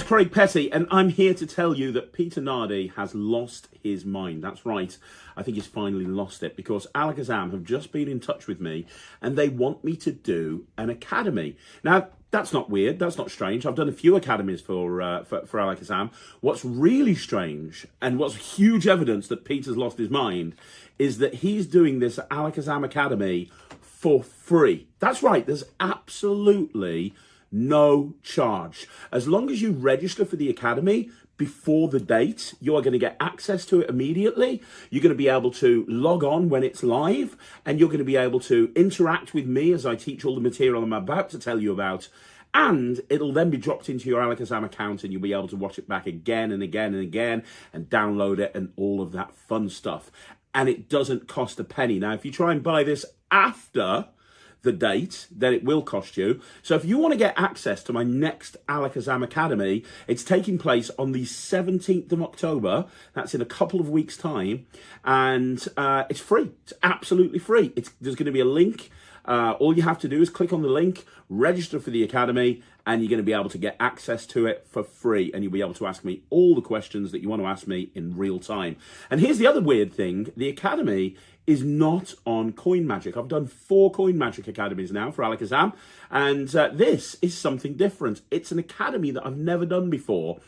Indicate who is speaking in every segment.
Speaker 1: Craig Petty, and I'm here to tell you that Peter Nardi has lost his mind. That's right. I think he's finally lost it, because Alakazam have just been in touch with me and they want me to do an academy. Now, that's not weird. That's not strange. I've done a few academies for Alakazam. What's really strange, and what's huge evidence that Peter's lost his mind, is that he's doing this Alakazam Academy for free. That's right. There's absolutely no charge. As long as you register for the academy before the date, you are going to get access to it immediately. You're going to be able to log on when it's live, and you're going to be able to interact with me as I teach all the material I'm about to tell you about. And it'll then be dropped into your Alakazam account, and you'll be able to watch it back again and again and again, and download it and all of that fun stuff. And it doesn't cost a penny. Now, if you try and buy this after the date, then it will cost you. So if you want to get access to my next Alakazam Academy, it's taking place on the 17th of October. That's in a couple of weeks' time. And it's free. It's absolutely free. There's going to be a link. All you have to do is click on the link, register for the academy, and you're going to be able to get access to it for free. And you'll be able to ask me all the questions that you want to ask me in real time. And here's the other weird thing. The academy is not on CoinMagic. I've done 4 CoinMagic academies now for Alakazam, and this is something different. It's an academy that I've never done before.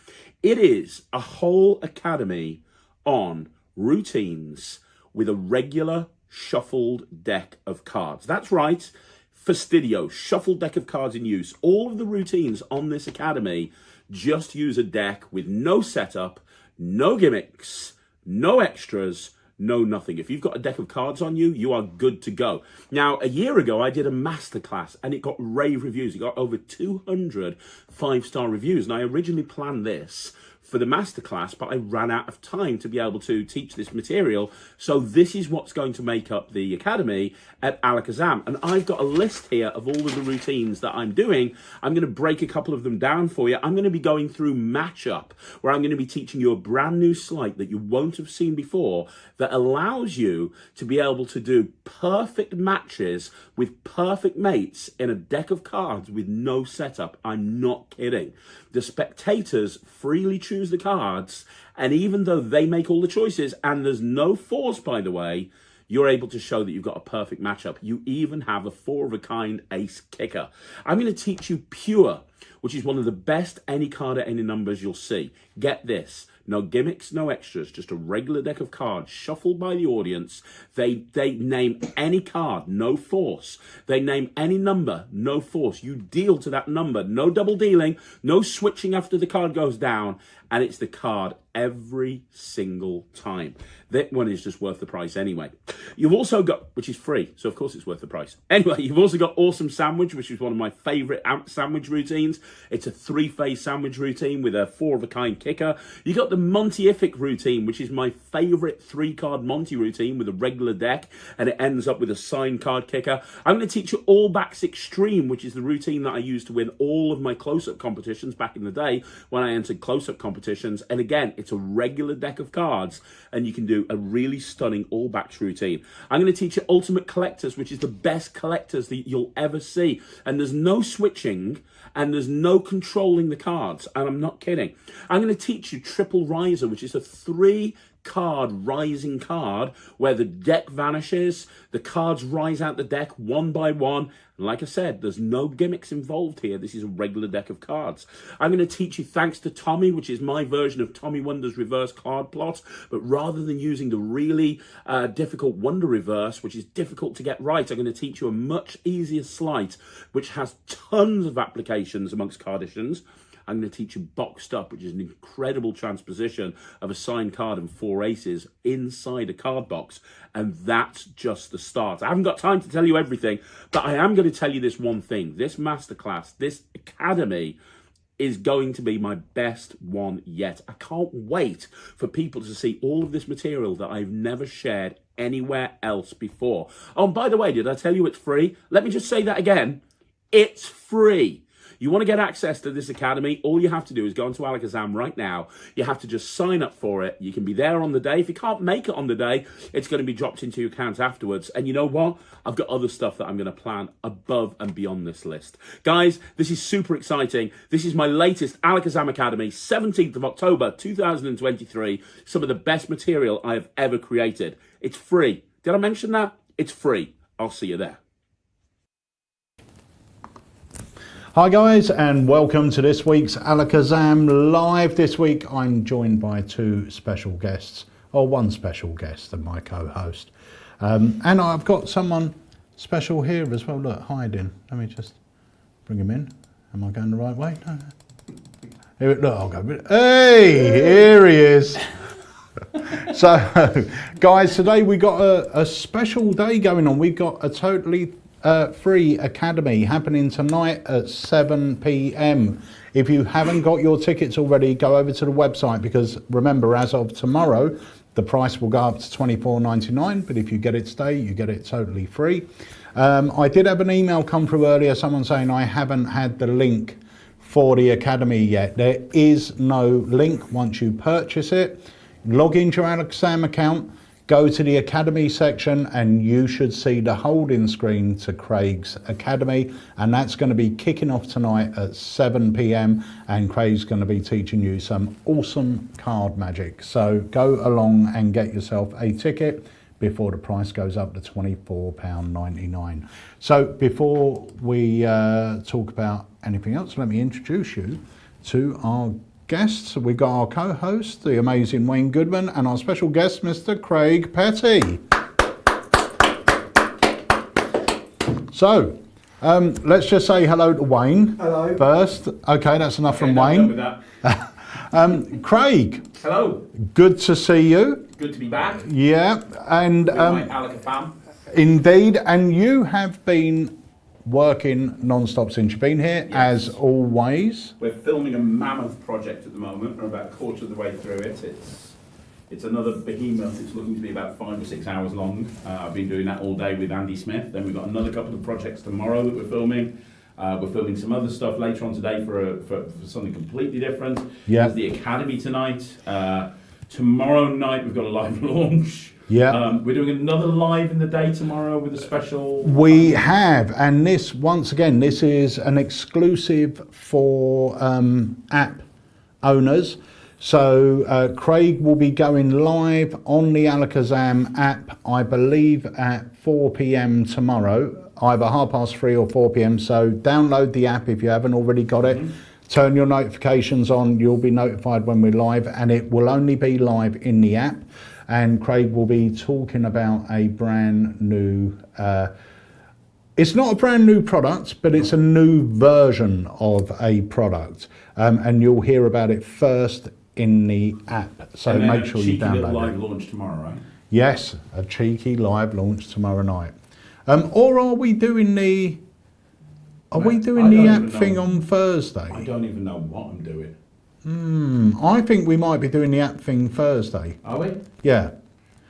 Speaker 1: It is a whole academy on routines with a regular shuffled deck of cards. That's right, Fastidio, shuffled deck of cards in use. All of the routines on this academy just use a deck with no setup, no gimmicks, no extras, no nothing. If you've got a deck of cards on you, you are good to go. Now, a year ago, I did a masterclass and it got rave reviews. It got over 200 5-star reviews. And I originally planned this for the masterclass, but I ran out of time to be able to teach this material. So this is what's going to make up the academy at Alakazam. And I've got a list here of all of the routines that I'm doing. I'm going to break a couple of them down for you. I'm going to be going through Matchup, where I'm going to be teaching you a brand new sleight that you won't have seen before, that allows you to be able to do perfect matches with perfect mates in a deck of cards with no setup. I'm not kidding. The spectators freely choose the cards, and even though they make all the choices, and there's no force, by the way, you're able to show that you've got a perfect matchup. You even have a 4-of-a-kind ace kicker. I'm going to teach you Pure, which is one of the best any card at any numbers you'll see. Get this. No gimmicks, no extras, just a regular deck of cards shuffled by the audience. They name any card, no force. They name any number, no force. You deal to that number, no double dealing, no switching after the card goes down, and it's the card every single time. That one is just worth the price anyway. You've also got, which is free, so of course it's worth the price. Anyway, you've also got Awesome Sandwich, which is one of my favorite sandwich routines. It's a 3-phase sandwich routine with a 4-of-a-kind kicker. You got the Montyific routine, which is my favorite 3-card Monty routine with a regular deck, and it ends up with a signed card kicker. I'm going to teach you All Backs Extreme, which is the routine that I used to win all of my close-up competitions back in the day when I entered close-up competitions. And again, it's a regular deck of cards, and you can do a really stunning All Backs routine. I'm going to teach you Ultimate Collectors, which is the best collectors that you'll ever see. And there's no switching, and there's no controlling the cards. And I'm not kidding. I'm going to teach you Triple Riser, which is a 3-card rising card where the deck vanishes, the cards rise out the deck one by one. And like I said, there's no gimmicks involved here. This is a regular deck of cards. I'm going to teach you Thanks to Tommy, which is my version of Tommy Wonder's reverse card plot. But rather than using the really difficult Wonder reverse, which is difficult to get right, I'm going to teach you a much easier sleight, which has tons of applications amongst cardicians. I'm going to teach you Boxed Up, which is an incredible transposition of a signed card and 4 aces inside a card box. And that's just the start. I haven't got time to tell you everything, but I am going to tell you this one thing. This masterclass, this academy, is going to be my best one yet. I can't wait for people to see all of this material that I've never shared anywhere else before. Oh, and by the way, did I tell you it's free? Let me just say that again. It's free. You want to get access to this academy, all you have to do is go onto Alakazam right now. You have to just sign up for it. You can be there on the day. If you can't make it on the day, it's going to be dropped into your account afterwards. And you know what? I've got other stuff that I'm going to plan above and beyond this list. Guys, this is super exciting. This is my latest Alakazam Academy, 17th of October, 2023. Some of the best material I have ever created. It's free. Did I mention that? It's free. I'll see you there.
Speaker 2: Hi guys, and welcome to this week's Alakazam Live. This week I'm joined by two special guests, or one special guest and my co-host. And I've got someone special here as well. Look, hiding. Let me just bring him in. Am I going the right way? No. Here, look, I'll go. Hey, here he is. So, guys, today we got a special day going on. We've got a totally free academy happening tonight at 7 p.m. If you haven't got your tickets already, go over to the website, because remember, as of tomorrow, the price will go up to $24.99, but if you get it today, you get it totally free. I did have an email come through earlier, someone saying I haven't had the link for the academy yet. There is no link once you purchase it. Log into your AlakazamM account, go to the Academy section, and you should see the holding screen to Craig's Academy, and that's going to be kicking off tonight at 7 p.m, and Craig's going to be teaching you some awesome card magic. So go along and get yourself a ticket before the price goes up to £24.99. So before we talk about anything else, let me introduce you to our guests. We've got our co-host, the amazing Wayne Goodman, and our special guest, Mr. Craig Petty. So, let's just say hello to Wayne. Hello. First. Okay, that's enough from Wayne. Craig.
Speaker 1: Hello.
Speaker 2: Good to see you.
Speaker 1: Good to be back.
Speaker 2: Yeah, and
Speaker 1: my AlakazamM.
Speaker 2: Indeed, and you have been working non-stop since you've been here,
Speaker 1: yes,
Speaker 2: as always.
Speaker 1: We're filming a mammoth project at the moment. We're about a quarter of the way through it. It's another behemoth. It's looking to be about 5 or 6 hours long. I've been doing that all day with Andy Smith. Then we've got another couple of projects tomorrow that we're filming. We're filming some other stuff later on today for something completely different.
Speaker 2: Yeah.
Speaker 1: There's the Academy tonight. Tomorrow night we've got a live launch.
Speaker 2: Yeah.
Speaker 1: We're doing another live in the day tomorrow with a special.
Speaker 2: We have, and this, once again, this is an exclusive for app owners. So Craig will be going live on the Alakazam app, I believe, at 4 p.m. tomorrow, either 3:30 or 4 p.m. So download the app if you haven't already got it. Mm-hmm. Turn your notifications on. You'll be notified when we're live, and it will only be live in the app. And Craig will be talking about a brand new, it's not a brand new product, but it's a new version of a product. And you'll hear about it first in the app. So make sure you download it.
Speaker 1: A live launch tomorrow, right?
Speaker 2: Yes, a cheeky live launch tomorrow night. Or are we doing the, app thing on Thursday?
Speaker 1: I don't even know what I'm doing.
Speaker 2: I think we might be doing the app thing Thursday.
Speaker 1: Are we?
Speaker 2: Yeah.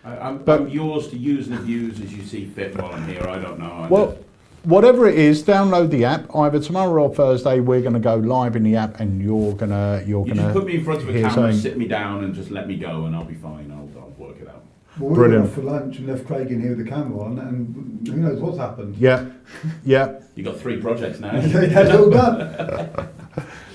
Speaker 1: I'm yours to use and abuse as you see fit while I'm here. I don't know.
Speaker 2: Well, whatever it is, download the app. Either tomorrow or Thursday, we're going to go live in the app, and you're gonna
Speaker 1: just put me in front of a camera, sit me down, and just let me go, and I'll be fine. I'll work it out.
Speaker 3: Well, we went off for lunch and left Craig in here with the camera on, and who knows what's happened.
Speaker 2: Yeah, yeah.
Speaker 1: You got 3 projects now.
Speaker 3: That's all done.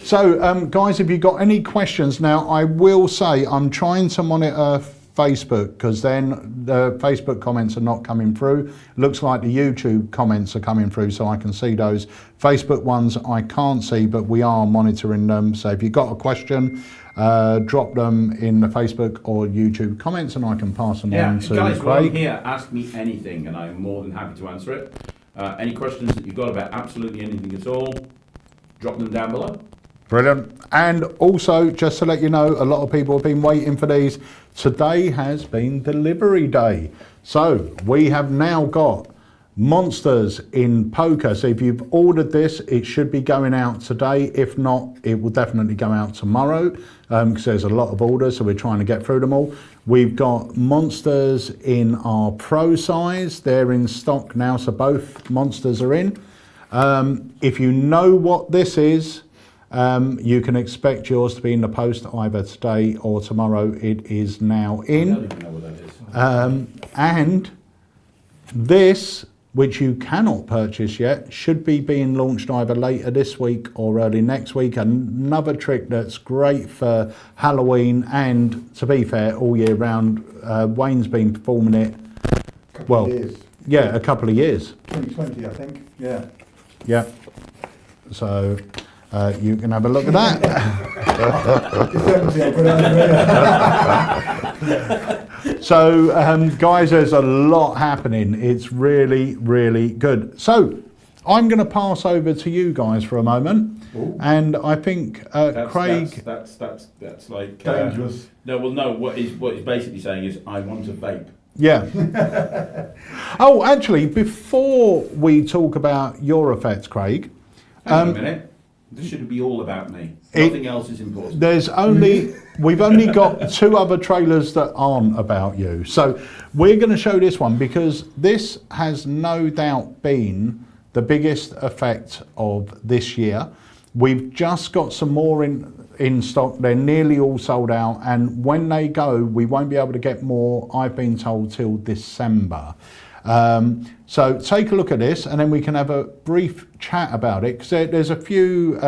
Speaker 2: So, guys, if you've got any questions, now I will say I'm trying to monitor Facebook, because then the Facebook comments are not coming through. Looks like the YouTube comments are coming through, so I can see those. Facebook ones I can't see, but we are monitoring them. So if you've got a question, drop them in the Facebook or YouTube comments, and I can pass them on to
Speaker 1: guys,
Speaker 2: Craig.
Speaker 1: While I'm here, ask me anything, and I'm more than happy to answer it. Any questions that you've got about absolutely anything at all, drop them down below.
Speaker 2: Brilliant. And also, just to let you know, a lot of people have been waiting for these. Today has been delivery day. So we have now got monsters in poker. So if you've ordered this, it should be going out today. If not, it will definitely go out tomorrow, because there's a lot of orders, so we're trying to get through them all. We've got monsters in our pro size. They're in stock now, so both monsters are in. If you know what this is, you can expect yours to be in the post either today or tomorrow. It is now in.
Speaker 1: I don't even know what that is.
Speaker 2: And this, which you cannot purchase yet, should be being launched either later this week or early next week. Another trick that's great for Halloween and, to be fair, all year round. Wayne's been performing it, well, yeah, a couple of years.
Speaker 3: 2020, I think. Yeah.
Speaker 2: Yeah. So you can have a look at that. So, guys, there's a lot happening. It's really, really good. So, I'm going to pass over to you guys for a moment.
Speaker 3: Ooh.
Speaker 2: And I think Craig.
Speaker 1: That's like
Speaker 3: Dangerous.
Speaker 1: No, well, no. What he's basically saying is, I want a vape.
Speaker 2: Yeah. Oh, actually, before we talk about your effects, Craig.
Speaker 1: Hang on a minute. This should be all about me. Nothing else is important.
Speaker 2: We've only got 2 other trailers that aren't about you. So we're going to show this one because this has no doubt been the biggest effect of this year. We've just got some more in stock. They're nearly all sold out. And when they go, we won't be able to get more, I've been told, till December. So take a look at this, and then we can have a brief chat about it, because there's a few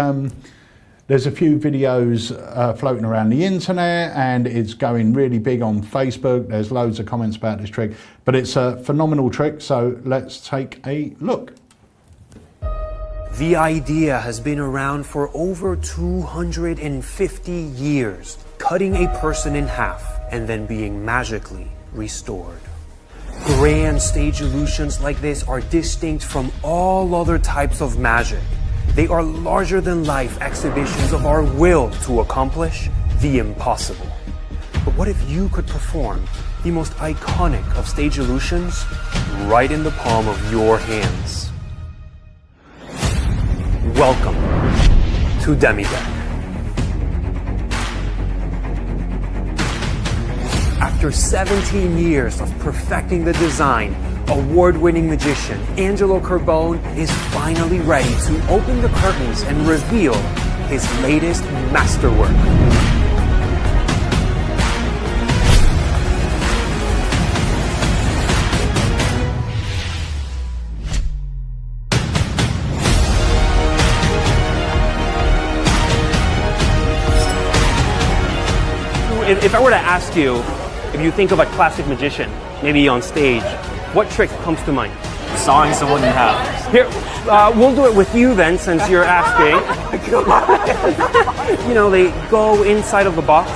Speaker 2: videos floating around the internet, and it's going really big on Facebook. There's loads of comments about this trick, but it's a phenomenal trick. So let's take a look.
Speaker 4: The idea has been around for over 250 years, cutting a person in half and then being magically restored. Grand stage illusions like this are distinct from all other types of magic. They are larger-than-life exhibitions of our will to accomplish the impossible. But what if you could perform the most iconic of stage illusions right in the palm of your hands? Welcome to Demideck. After 17 years of perfecting the design, award-winning magician Angelo Carbone is finally ready to open the curtains and reveal his latest masterwork. If I were to ask you, if you think of a classic magician, maybe on stage, what trick comes to mind?
Speaker 5: Sawing someone in half.
Speaker 4: Here, we'll do it with you then, since you're asking. You know, they go inside of the box,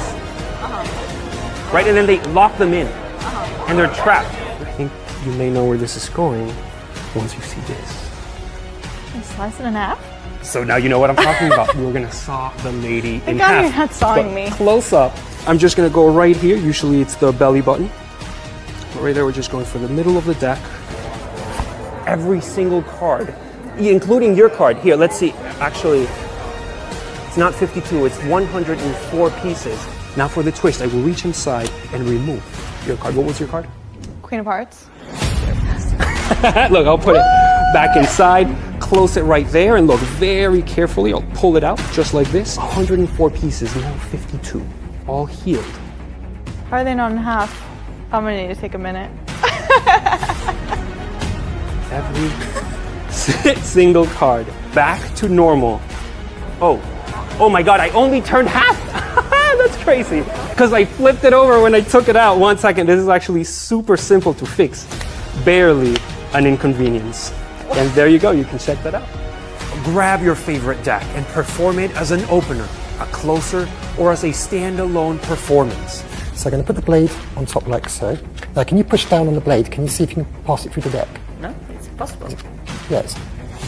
Speaker 4: right, and then they lock them in, and they're trapped. I think you may know where this is going once you see this.
Speaker 6: You slice it in half?
Speaker 4: So now you know what I'm talking about. We're gonna saw the lady in
Speaker 6: God,
Speaker 4: half.
Speaker 6: you're not sawing
Speaker 4: But
Speaker 6: me.
Speaker 4: Close up. I'm just gonna go right here. Usually it's the belly button. But right there, we're just going for the middle of the deck. Every single card, including your card. Here, let's see. Actually, it's not 52. It's 104 pieces. Now for the twist, I will reach inside and remove your card. What was your card?
Speaker 6: Queen of Hearts.
Speaker 4: Look, I'll put it back inside, close it right there, and look very carefully. I'll pull it out just like this. 104 pieces, now 52, all healed.
Speaker 6: How are they not in half? I'm gonna need to take a minute.
Speaker 4: Every single card back to normal. Oh my God, I only turned half. That's crazy. Because I flipped it over when I took it out. 1 second, this is actually super simple to fix. Barely an inconvenience. And there you go, you can check that out. Grab your favorite deck and perform it as an opener, a closer, or as a standalone performance.
Speaker 7: So I'm going to put the blade on top like so. Now can you push down on the blade? Can you see if you can pass it through the deck?
Speaker 5: No, it's impossible.
Speaker 7: Yeah, it's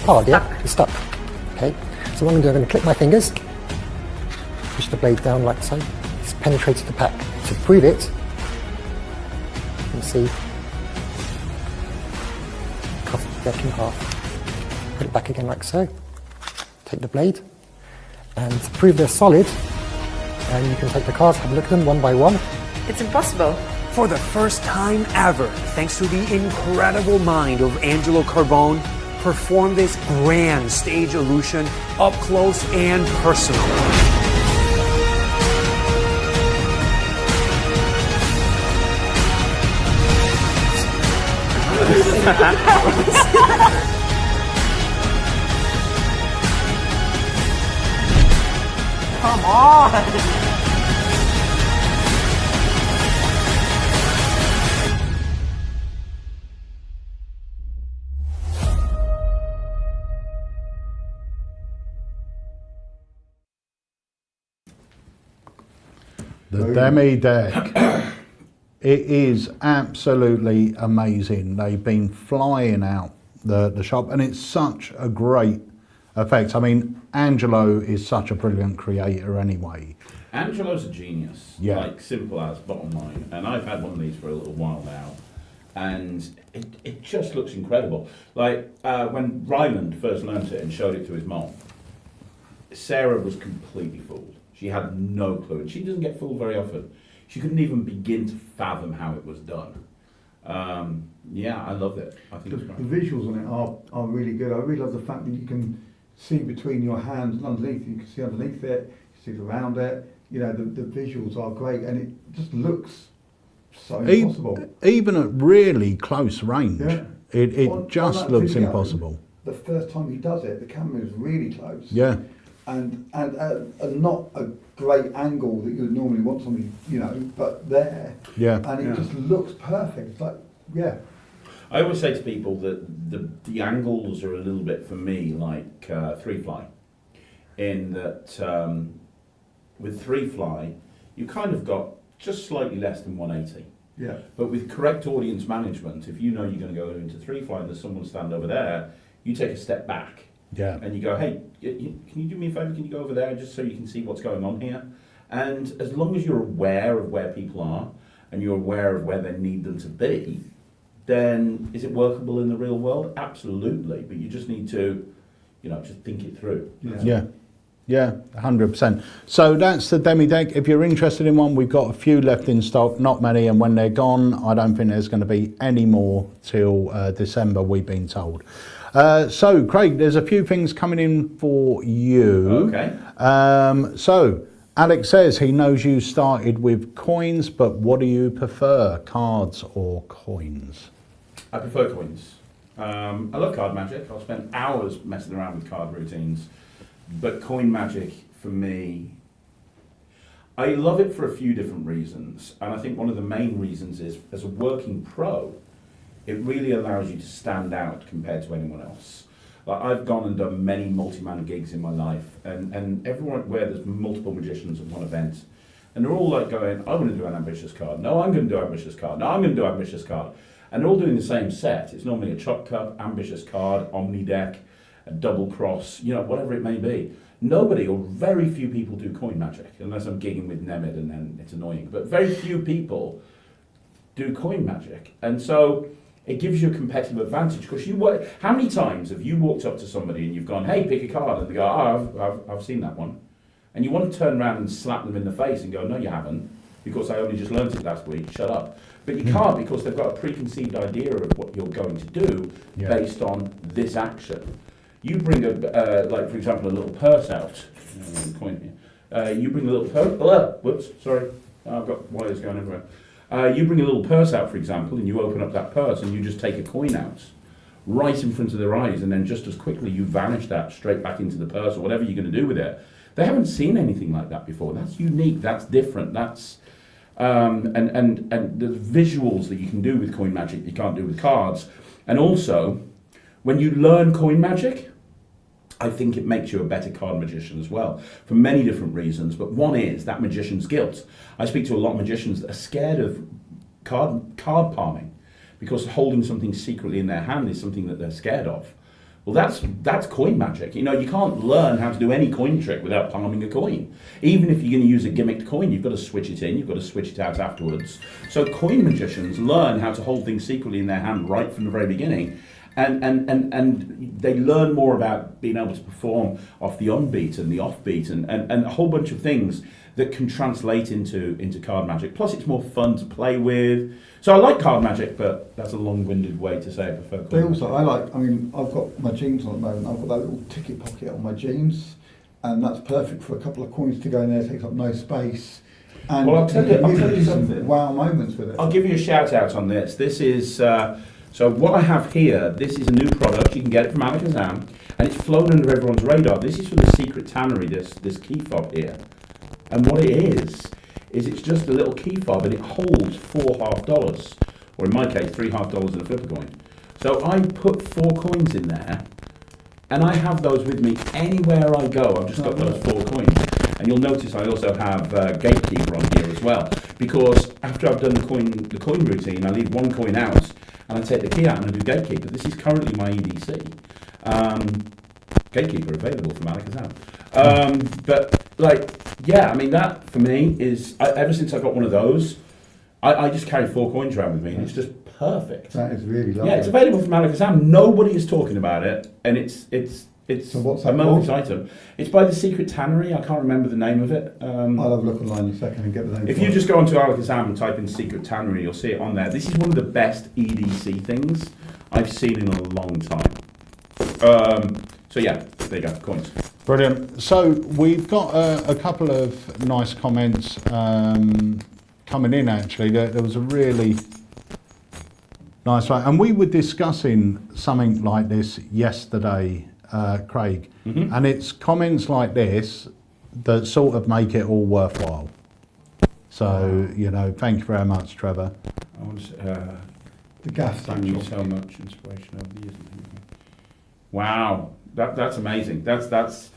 Speaker 7: hard, yeah? It's stuck. Okay, so what I'm going to do, I'm going to click my fingers, push the blade down like so. It's penetrated the pack. To prove it, you can see, cut the deck in half. Put it back again like so. Take the blade, and to prove they're solid, and you can take the cards, have a look at them one by one.
Speaker 5: It's impossible.
Speaker 4: For the first time ever, thanks to the incredible mind of Angelo Carbone, perform this grand stage illusion up close and personal.
Speaker 5: Come on!
Speaker 2: The demi deck, it is absolutely amazing. They've been flying out the shop, and it's such a great effect. I mean, Angelo is such a brilliant creator anyway.
Speaker 1: Angelo's a genius.
Speaker 2: Yeah.
Speaker 1: Like, simple as, bottom line. And I've had one of these for a little while now, and it just looks incredible. Like, when Ryland first learnt it and showed it to his mom, Sarah was completely fooled. She had no clue, and she doesn't get fooled very often. She couldn't even begin to fathom how it was done. Yeah, I loved it. I think it's
Speaker 3: The
Speaker 1: great.
Speaker 3: visuals on it are really good. I really love the fact that you can see between your hands and underneath. You can see underneath it, you see around it. You know, the visuals are great, and it just looks so impossible.
Speaker 2: Even at really close range,
Speaker 3: Yeah.
Speaker 2: it
Speaker 3: On
Speaker 2: just
Speaker 3: that
Speaker 2: looks
Speaker 3: video,
Speaker 2: impossible.
Speaker 3: The first time he does it, the camera is really close.
Speaker 2: Yeah.
Speaker 3: And not a great angle that you would normally want somebody, you know, but there.
Speaker 2: Yeah.
Speaker 3: And it
Speaker 1: Yeah.
Speaker 3: just looks perfect. It's like, yeah.
Speaker 1: I always say to people that the angles are a little bit, for me, like 3-fly. In that, with 3-fly, you kind of got just slightly less than 180.
Speaker 3: Yeah.
Speaker 1: But with correct audience management, if you know you're going to go into 3-fly and there's someone stand over there, you take a step back.
Speaker 2: Yeah.
Speaker 1: And you go, hey, can you do me a favour? Can you go over there just so you can see what's going on here? And as long as you're aware of where people are and you're aware of where they need them to be, then is it workable in the real world? Absolutely. But you just need to, you know, just think it through.
Speaker 2: Yeah. Yeah, 100%. So that's the demi deck. If you're interested in one, we've got a few left in stock, not many, and when they're gone, I don't think there's going to be any more till December, we've been told. So, Craig, there's a few things coming in for you.
Speaker 1: Okay.
Speaker 2: So, Alex says he knows you started with coins, but what do you prefer, cards or coins?
Speaker 1: I prefer coins. I love card magic. I've spent hours messing around with card routines. But coin magic, for me, I love it for a few different reasons. And I think one of the main reasons is, as a working pro, it really allows you to stand out compared to anyone else. Like, I've gone and done many multi-man gigs in my life, and everyone where there's multiple magicians at one event, and they're all like going, I want to do an ambitious card. No, I'm going to do an ambitious card. No, I'm going to do an ambitious card. And they're all doing the same set. It's normally a chop cup, ambitious card, omni deck, a double cross, you know, whatever it may be. Nobody or very few people do coin magic, unless I'm gigging with Nemid and then it's annoying. But very few people do coin magic. And so it gives you a competitive advantage, because how many times have you walked up to somebody and you've gone, hey, pick a card, and they go, oh, I've seen that one. And you want to turn around and slap them in the face and go, no, you haven't, because I only just learnt it last week, shut up. But you can't, because they've got a preconceived idea of what you're going to do based on this action. You bring like, for example, a little purse out. Coin here. You bring a little purse. Whoops, sorry. I've got wires going everywhere. You bring a little purse out, for example, and you open up that purse and you just take a coin out right in front of their eyes, and then just as quickly you vanish that straight back into the purse or whatever you're going to do with it. They haven't seen anything like that before. That's unique. That's different. That's and the visuals that you can do with coin magic you can't do with cards. And also, when you learn coin magic, I think it makes you a better card magician as well, for many different reasons. But one is that magician's guilt. I speak to a lot of magicians that are scared of card palming, because holding something secretly in their hand is something that they're scared of. Well, that's coin magic. You know, you can't learn how to do any coin trick without palming a coin. Even if you're going to use a gimmicked coin, you've got to switch it in, you've got to switch it out afterwards. So coin magicians learn how to hold things secretly in their hand right from the very beginning. And they learn more about being able to perform off the on beat and the off beat and a whole bunch of things that can translate into card magic. Plus, it's more fun to play with. So I like card magic, but that's a long-winded way to say I prefer card
Speaker 3: They
Speaker 1: magic.
Speaker 3: also, I mean, I've got my jeans on at the moment. I've got that little ticket pocket on my jeans, and that's perfect for a couple of coins to go in there. It takes up no space. And
Speaker 1: Well, I'll tell you
Speaker 3: really do some
Speaker 1: something.
Speaker 3: wow moments with it.
Speaker 1: I'll give you a shout out on this. This is, so what I have here, this is a new product. You can get it from AlakazamMagicUK, and it's flown under everyone's radar. This is from the Secret Tannery, this key fob here. And what it is it's just a little key fob, and it holds $4 half, or in my case, $3 and a flipper coin. So I put 4 coins in there, and I have those with me anywhere I go. I've just got those 4 coins. And you'll notice I also have Gatekeeper on here as well, because after I've done the coin routine, I leave 1 coin out, and I take the key out and I do Gatekeeper. This is currently my EDC. Gatekeeper available from AlakazamMagicUK. But like, yeah, I mean that for me is ever since I got one of those, I just carry 4 coins around with me, and it's just perfect.
Speaker 3: That is really lovely.
Speaker 1: Yeah, it's available from AlakazamMagicUK. Nobody is talking about it, and it's
Speaker 3: So what's
Speaker 1: a
Speaker 3: that
Speaker 1: moment
Speaker 3: called?
Speaker 1: item. It's by the Secret Tannery. I can't remember the name of it.
Speaker 3: I'll have a look online in a second and get the name.
Speaker 1: If you just go onto Alakazam and type in Secret Tannery, you'll see it on there. This is one of the best EDC things I've seen in a long time. So yeah, there you go, coins.
Speaker 2: Brilliant. So we've got a couple of nice comments coming in actually. There was a really nice one. And we were discussing something like this yesterday, Craig.
Speaker 1: Mm-hmm.
Speaker 2: And it's comments like this that sort of make it all worthwhile. So, you know, thank you very much, Trevor.
Speaker 1: I want to
Speaker 3: the gas
Speaker 1: thank you so much. Inspiration over the years. Wow, that's amazing. That's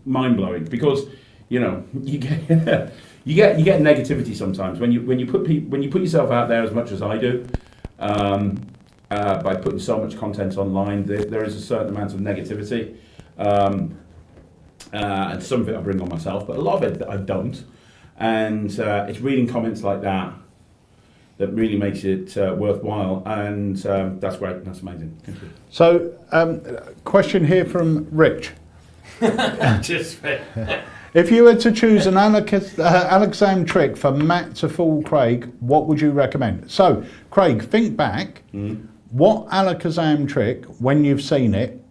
Speaker 1: mind blowing, because you know you get you get negativity sometimes when you put yourself out there as much as I do. By putting so much content online, there is a certain amount of negativity, and some of it I bring on myself, but a lot of it I don't. And it's reading comments like that really makes it worthwhile, and that's great. That's amazing. Thank you.
Speaker 2: So, question here from Rich. If you were to choose an Alakazam trick for Matt to fool Craig, what would you recommend? So, Craig, think back. What Alakazam trick, when you've seen it,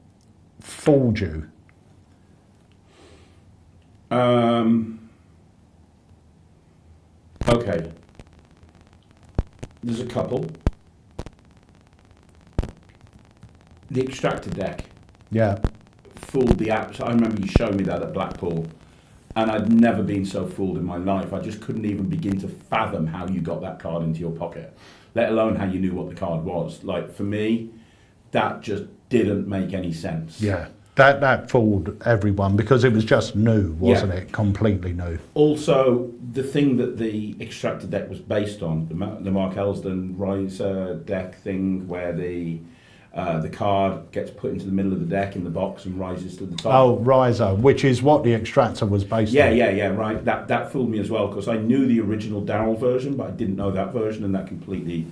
Speaker 2: fooled you?
Speaker 1: Okay. There's a couple. The extractor deck
Speaker 2: Yeah.
Speaker 1: fooled the apps. I remember you showing me that at Blackpool, and I'd never been so fooled in my life. I just couldn't even begin to fathom how you got that card into your pocket, let alone how you knew what the card was. Like, for me, that just didn't make any sense.
Speaker 2: Yeah. That fooled everyone because it was just new, wasn't it? Completely new.
Speaker 1: Also, the thing that the extractor deck was based on, the Mark Elsden Rise deck thing, where the card gets put into the middle of the deck in the box and rises to the top.
Speaker 2: Oh, Riser, which is what the extractor was based on.
Speaker 1: Yeah, right. That fooled me as well, because I knew the original Daryl version, but I didn't know that version, and that completely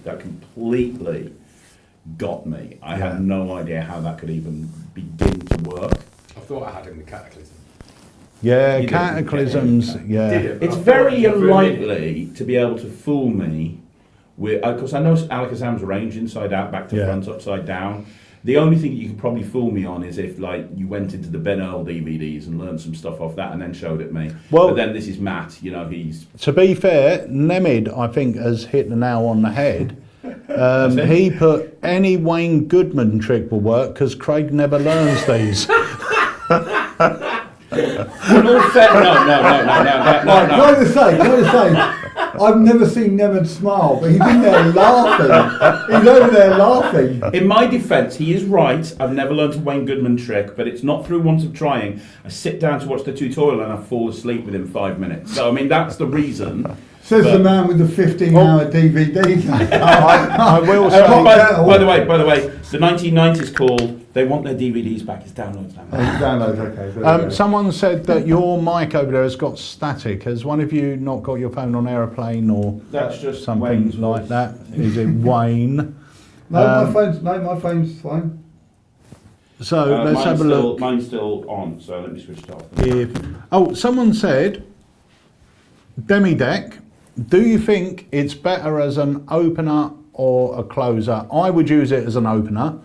Speaker 1: got me. I had no idea how that could even begin to work.
Speaker 8: I thought I had him with Cataclysm.
Speaker 2: Yeah,
Speaker 1: You
Speaker 2: Cataclysms, yeah.
Speaker 1: It's very unlikely to be able to fool me with, because I know Alakazam's range inside out, back to front, upside down. The only thing that you could probably fool me on is if, like, you went into the Ben Earl DVDs and learned some stuff off that and then showed it me.
Speaker 2: Well,
Speaker 1: but then this is Matt, you know, he's...
Speaker 2: To be fair, Nemid, I think, has hit the nail on the head. He put any Wayne Goodman trick will work because Craig never learns these.
Speaker 1: In all fair... No.
Speaker 3: Can I just say, I've never seen Nemad smile, but he's in there laughing. He's over there laughing.
Speaker 1: In my defence, he is right. I've never learned a Wayne Goodman trick, but it's not through want of trying. I sit down to watch the tutorial and I fall asleep within 5 minutes. So, I mean, that's the reason.
Speaker 3: Says the man with the 15-hour DVD.
Speaker 2: I will say...
Speaker 1: By the way, the 1990s call, they want their DVDs back. It's downloads now.
Speaker 3: Download, okay. There we go.
Speaker 2: Someone said that your mic over there has got static. Has one of you not got your phone on aeroplane or
Speaker 1: That's just
Speaker 2: something
Speaker 1: Wayne's
Speaker 2: like
Speaker 1: voice.
Speaker 2: that? Is it Wayne?
Speaker 3: No, my phone's fine.
Speaker 2: So let's have a look.
Speaker 1: Mine's still on, so let me switch it off.
Speaker 2: Someone said, demi deck. Do you think it's better as an opener or a closer? I would use it as an opener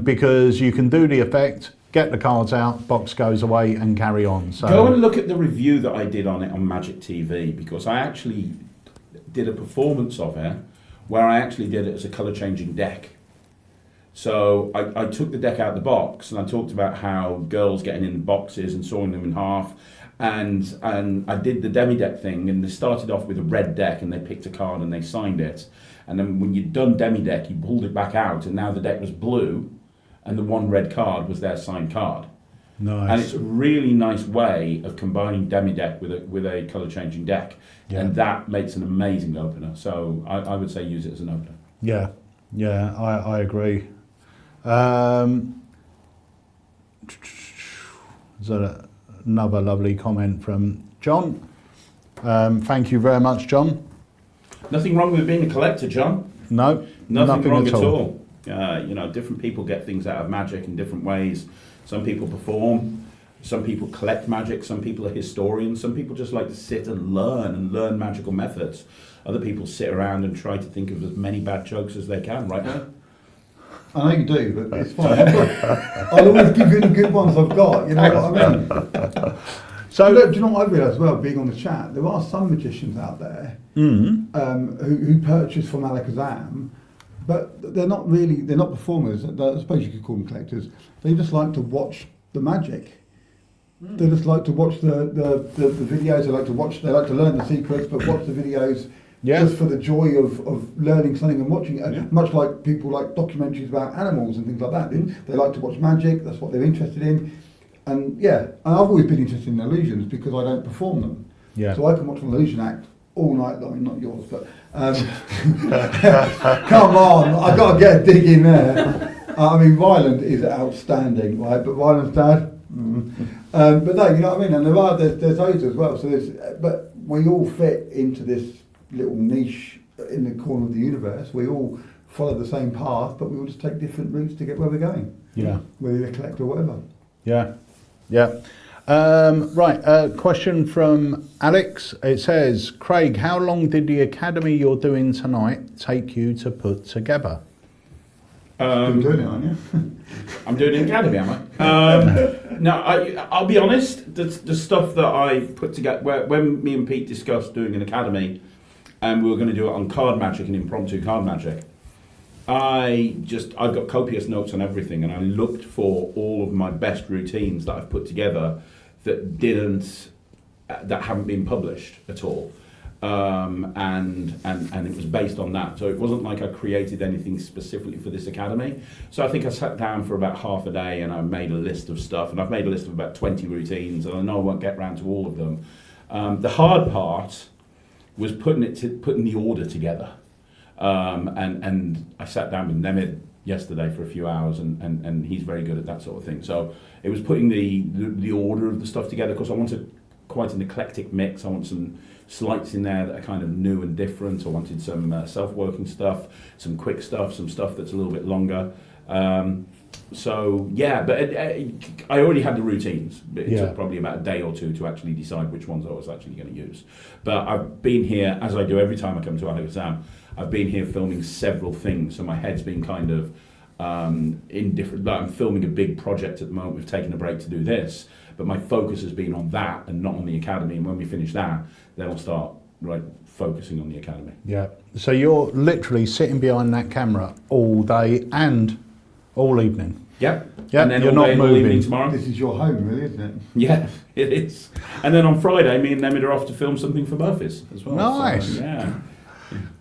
Speaker 2: because you can do the effect, get the cards out, box goes away, and carry on. So
Speaker 1: go and look at the review that I did on it on Magic TV, because I actually did a performance of it where I actually did it as a colour changing deck. So I took the deck out of the box and I talked about how girls getting in boxes and sawing them in half, and I did the demi deck thing, and they started off with a red deck and they picked a card and they signed it, and then when you'd done demi deck you pulled it back out and now the deck was blue and the one red card was their signed card.
Speaker 2: Nice.
Speaker 1: And it's a really nice way of combining demi deck with a colour changing deck, and that makes an amazing opener. So I would say use it as an opener.
Speaker 2: Yeah, I agree. There's another lovely comment from John. Thank you very much, John.
Speaker 1: Nothing wrong with being a collector, John.
Speaker 2: No,
Speaker 1: nothing wrong at all. Different people get things out of magic in different ways. Some people perform, some people collect magic, some people are historians, some people just like to sit and learn magical methods. Other people sit around and try to think of as many bad jokes as they can, right now?
Speaker 3: I know you do, but it's fine. I'll always give you the good ones I've got, you know what I mean? So, look, do you know what I've realised as well, being on the chat, there are some magicians out there who purchase from Alakazam, but they're not performers. I suppose you could call them collectors. They just like to watch the magic. They just like to watch the videos. They like to learn the secrets, but watch the videos just for the joy of learning something and watching it. Much like people like documentaries about animals and things like that. They like to watch magic. That's what they're interested in. And and I've always been interested in illusions because I don't perform them. Yeah. So I can watch an illusion act all night. I mean, not yours, but come on, I've got to get a dig in there. I mean, Ryland is outstanding, right? But Ryland's dad. But no, you know what I mean. And there's those as well. So but we all fit into this little niche in the corner of the universe. We all follow the same path, but we all just take different routes to get where we're going. Yeah. Whether you're a collector or whatever.
Speaker 2: Yeah. Question from Alex. It says, Craig, how long did the academy you're doing tonight take you to put together?
Speaker 3: You're doing it, aren't you?
Speaker 1: I'm doing the academy, am I? No, I'll be honest, the stuff that I put together, when me and Pete discussed doing an academy, and we were going to do it on card magic and impromptu card magic, I've got copious notes on everything, and I looked for all of my best routines that I've put together that haven't been published at all, and it was based on that. So it wasn't like I created anything specifically for this academy. So I think I sat down for about half a day and I made a list of stuff, and I've made a list of about 20 routines, and I know I won't get around to all of them. The hard part was putting the order together. And I sat down with Nemid yesterday for a few hours, and he's very good at that sort of thing. So it was putting the order of the stuff together, because I wanted quite an eclectic mix. I want some slights in there that are kind of new and different. I wanted some self-working stuff, some quick stuff, some stuff that's a little bit longer. But I already had the routines. It took probably about a day or two to actually decide which ones I was actually going to use. But I've been here, as I do every time I come to AlakazamMagicUK, I've been here filming several things, so my head's been kind of in different. Like, I'm filming a big project at the moment. We've taken a break to do this, but my focus has been on that and not on the academy. And when we finish that, then I'll start focusing on the academy. Yeah.
Speaker 2: So you're literally sitting behind that camera all day and all evening.
Speaker 1: Yeah.
Speaker 2: And then you're not moving
Speaker 1: tomorrow.
Speaker 3: This is your home, really, isn't it?
Speaker 1: Yeah, it is. And then on Friday, me and Nemid are off to film something for Murphy's as well.
Speaker 2: Nice.
Speaker 1: So, yeah.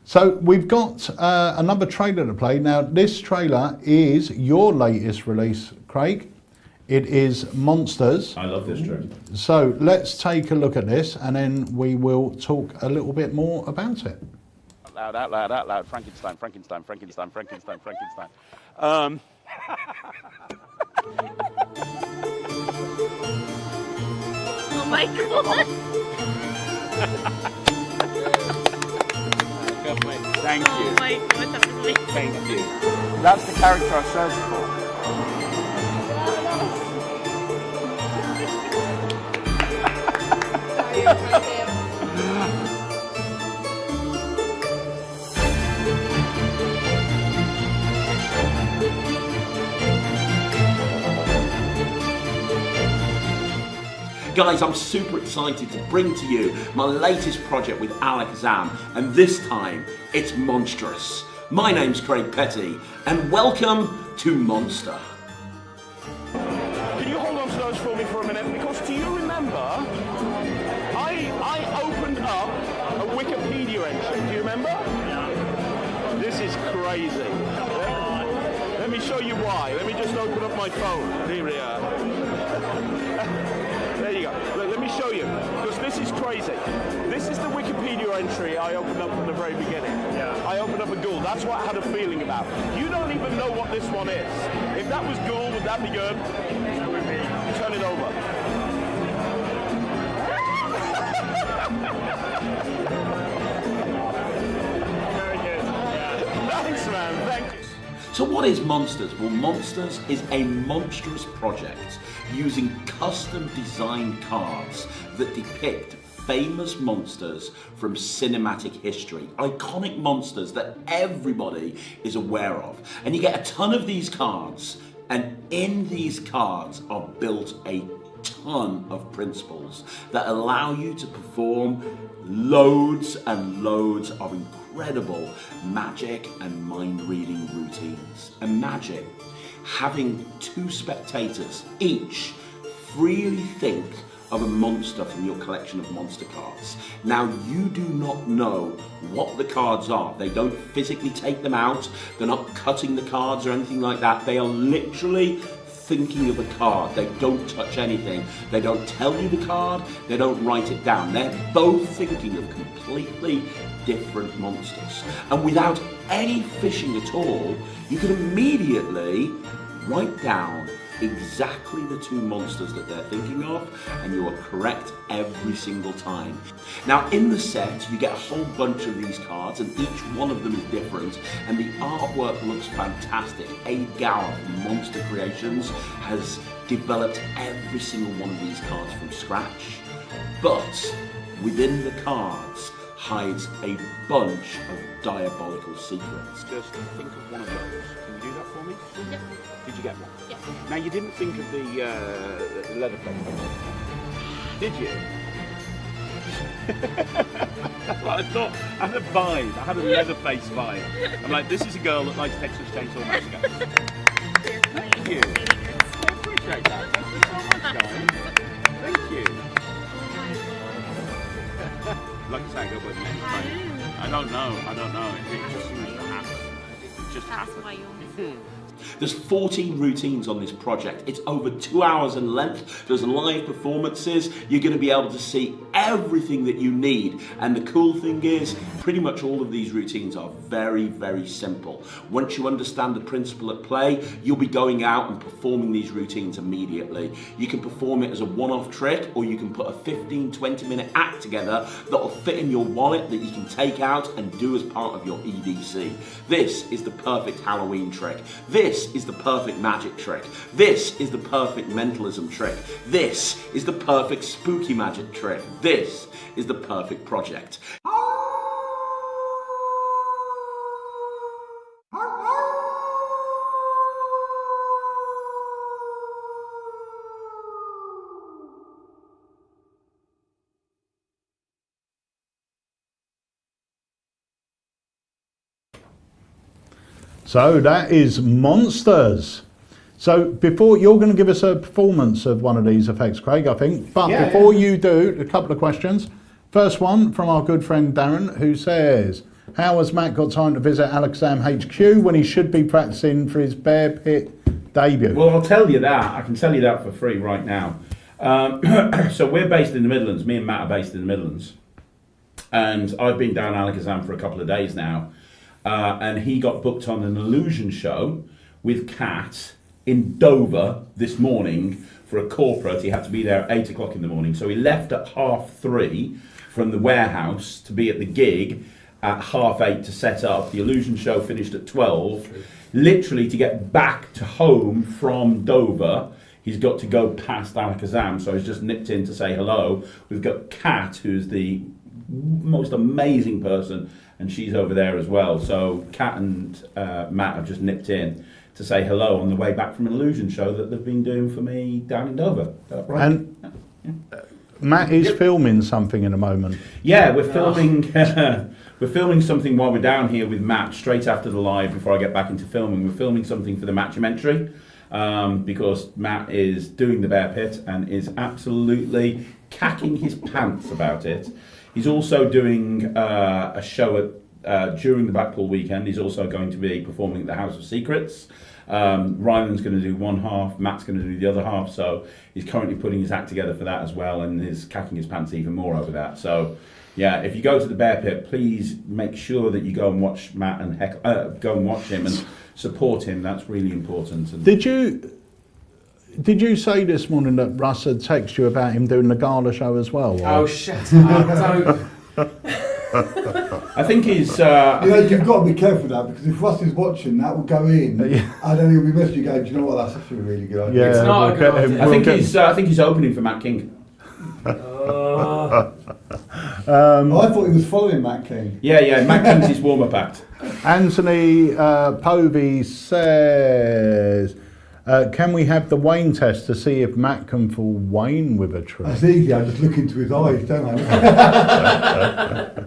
Speaker 2: So we've got another trailer to play. Now, this trailer is your latest release, Craig. It is Monsters.
Speaker 1: I love this trailer.
Speaker 2: So let's take a look at this, and then we will talk a little bit more about it.
Speaker 9: Out loud. Frankenstein.
Speaker 10: Oh my god.
Speaker 9: Thank you.
Speaker 10: Oh my god, that was amazing.
Speaker 9: Thank you. That's the character I searched for.
Speaker 1: Guys, I'm super excited to bring to you my latest project with AlakazamMagicUK, and this time it's monstrous. My name's Craig Petty, and welcome to Monster.
Speaker 9: Can you hold on to those for me for a minute? Because do you remember, I opened up a Wikipedia entry. Do you remember? This is crazy. Let me show you why. Let me just open up my phone. Here we are. There you go. Let me show you, because this is crazy. This is the Wikipedia entry I opened up from the very beginning. Yeah. I opened up a ghoul. That's what I had a feeling about. You don't even know what this one is. If that was ghoul, would that be good? That would be. Turn it over. Very good. Yeah. Thanks, man. Thank you.
Speaker 1: So what is Monsters? Well, Monsters is a monstrous project using custom designed cards that depict famous monsters from cinematic history, iconic monsters that everybody is aware of. And you get a ton of these cards, and in these cards are built a ton of principles that allow you to perform loads and loads of incredible magic and mind-reading routines. Imagine having two spectators each freely think of a monster from your collection of monster cards. Now, you do not know what the cards are. They don't physically take them out. They're not cutting the cards or anything like that. They are literally thinking of a card. They don't touch anything. They don't tell you the card. They don't write it down. They're both thinking of completely different monsters. And without any fishing at all, you can immediately write down exactly the two monsters that they're thinking of, and you are correct every single time. Now, in the set, you get a whole bunch of these cards, and each one of them is different, and the artwork looks fantastic. Abe Gower from Monster Creations has developed every single one of these cards from scratch, but within the cards hides a bunch of diabolical secrets.
Speaker 9: Just think of one of those. Can you do that for me?
Speaker 6: Yep.
Speaker 9: Did you get one?
Speaker 6: Yeah.
Speaker 9: Now, you didn't think of the leather plate, did you? That's what I thought. I had a vibe. I had a leather face vibe. I'm like, this is a girl that likes Texas Chainsaw Massacre. Thank you. I appreciate that. Thank you so much, guys. Thank you. Like I say, I go by the name. I don't know. It just seems to happen. It just happens.
Speaker 1: There's 14 routines on this project. It's over 2 hours in length. There's live performances. You're going to be able to see everything that you need. And the cool thing is, pretty much all of these routines are very, very simple. Once you understand the principle at play, you'll be going out and performing these routines immediately. You can perform it as a one-off trick, or you can put a 15-20 minute act together that'll fit in your wallet that you can take out and do as part of your EDC. This is the perfect Halloween trick. This is the perfect magic trick. This is the perfect mentalism trick. This is the perfect spooky magic trick. This is the perfect project.
Speaker 2: So that is Monsters. So before, you're going to give us a performance of one of these effects, Craig, I think. But before you do, a couple of questions. First one from our good friend Darren, who says, how has Matt got time to visit AlakazamMagicUK when he should be practicing for his Bear Pit debut?
Speaker 1: Well, I'll tell you that. I can tell you that for free right now. So we're based in the Midlands. Me and Matt are based in the Midlands. And I've been down Alakazam for a couple of days now. And he got booked on an illusion show with Kat in Dover this morning for a corporate. He had to be there at 8 o'clock in the morning. So he left at 3:30 from the warehouse to be at the gig at 8:30 to set up. The illusion show finished at 12. Literally to get back to home from Dover, he's got to go past Alakazam, so he's just nipped in to say hello. We've got Kat, who's the most amazing person, and she's over there as well. So Kat and Matt have just nipped in to say hello on the way back from an illusion show that they've been doing for me down in Dover. Right?
Speaker 2: And Matt is filming something in a moment.
Speaker 1: Yeah, we're filming. We're filming something while we're down here with Matt straight after the live. Before I get back into filming, we're filming something for the Matchumentary because Matt is doing the bear pit and is absolutely cacking his pants about it. He's also doing a show during the Blackpool weekend. He's also going to be performing at the House of Secrets. Ryland's going to do one half, Matt's going to do the other half, so he's currently putting his act together for that as well, and is cacking his pants even more over that. So yeah, if you go to the Bear Pit, please make sure that you go and watch Matt and go and watch him and support him. That's really important. And
Speaker 2: Did you say this morning that Russ had texted you about him doing the gala show as well?
Speaker 8: Oh, shut up. Don't.
Speaker 1: I think he's...
Speaker 3: you've got to be careful with that, because if Russ is watching, that will go in, and then he'll be messaging you going, do you know what, that's actually a really good idea.
Speaker 2: Yeah,
Speaker 8: It's not a good idea.
Speaker 1: I think he's opening for Matt King.
Speaker 3: I thought he was following Matt King.
Speaker 1: Yeah, Matt King's his warm-up act.
Speaker 2: Anthony Povey says, can we have the Wayne test to see if Matt can fool Wayne with a trick?
Speaker 3: That's easy, I just look into his eyes, don't I?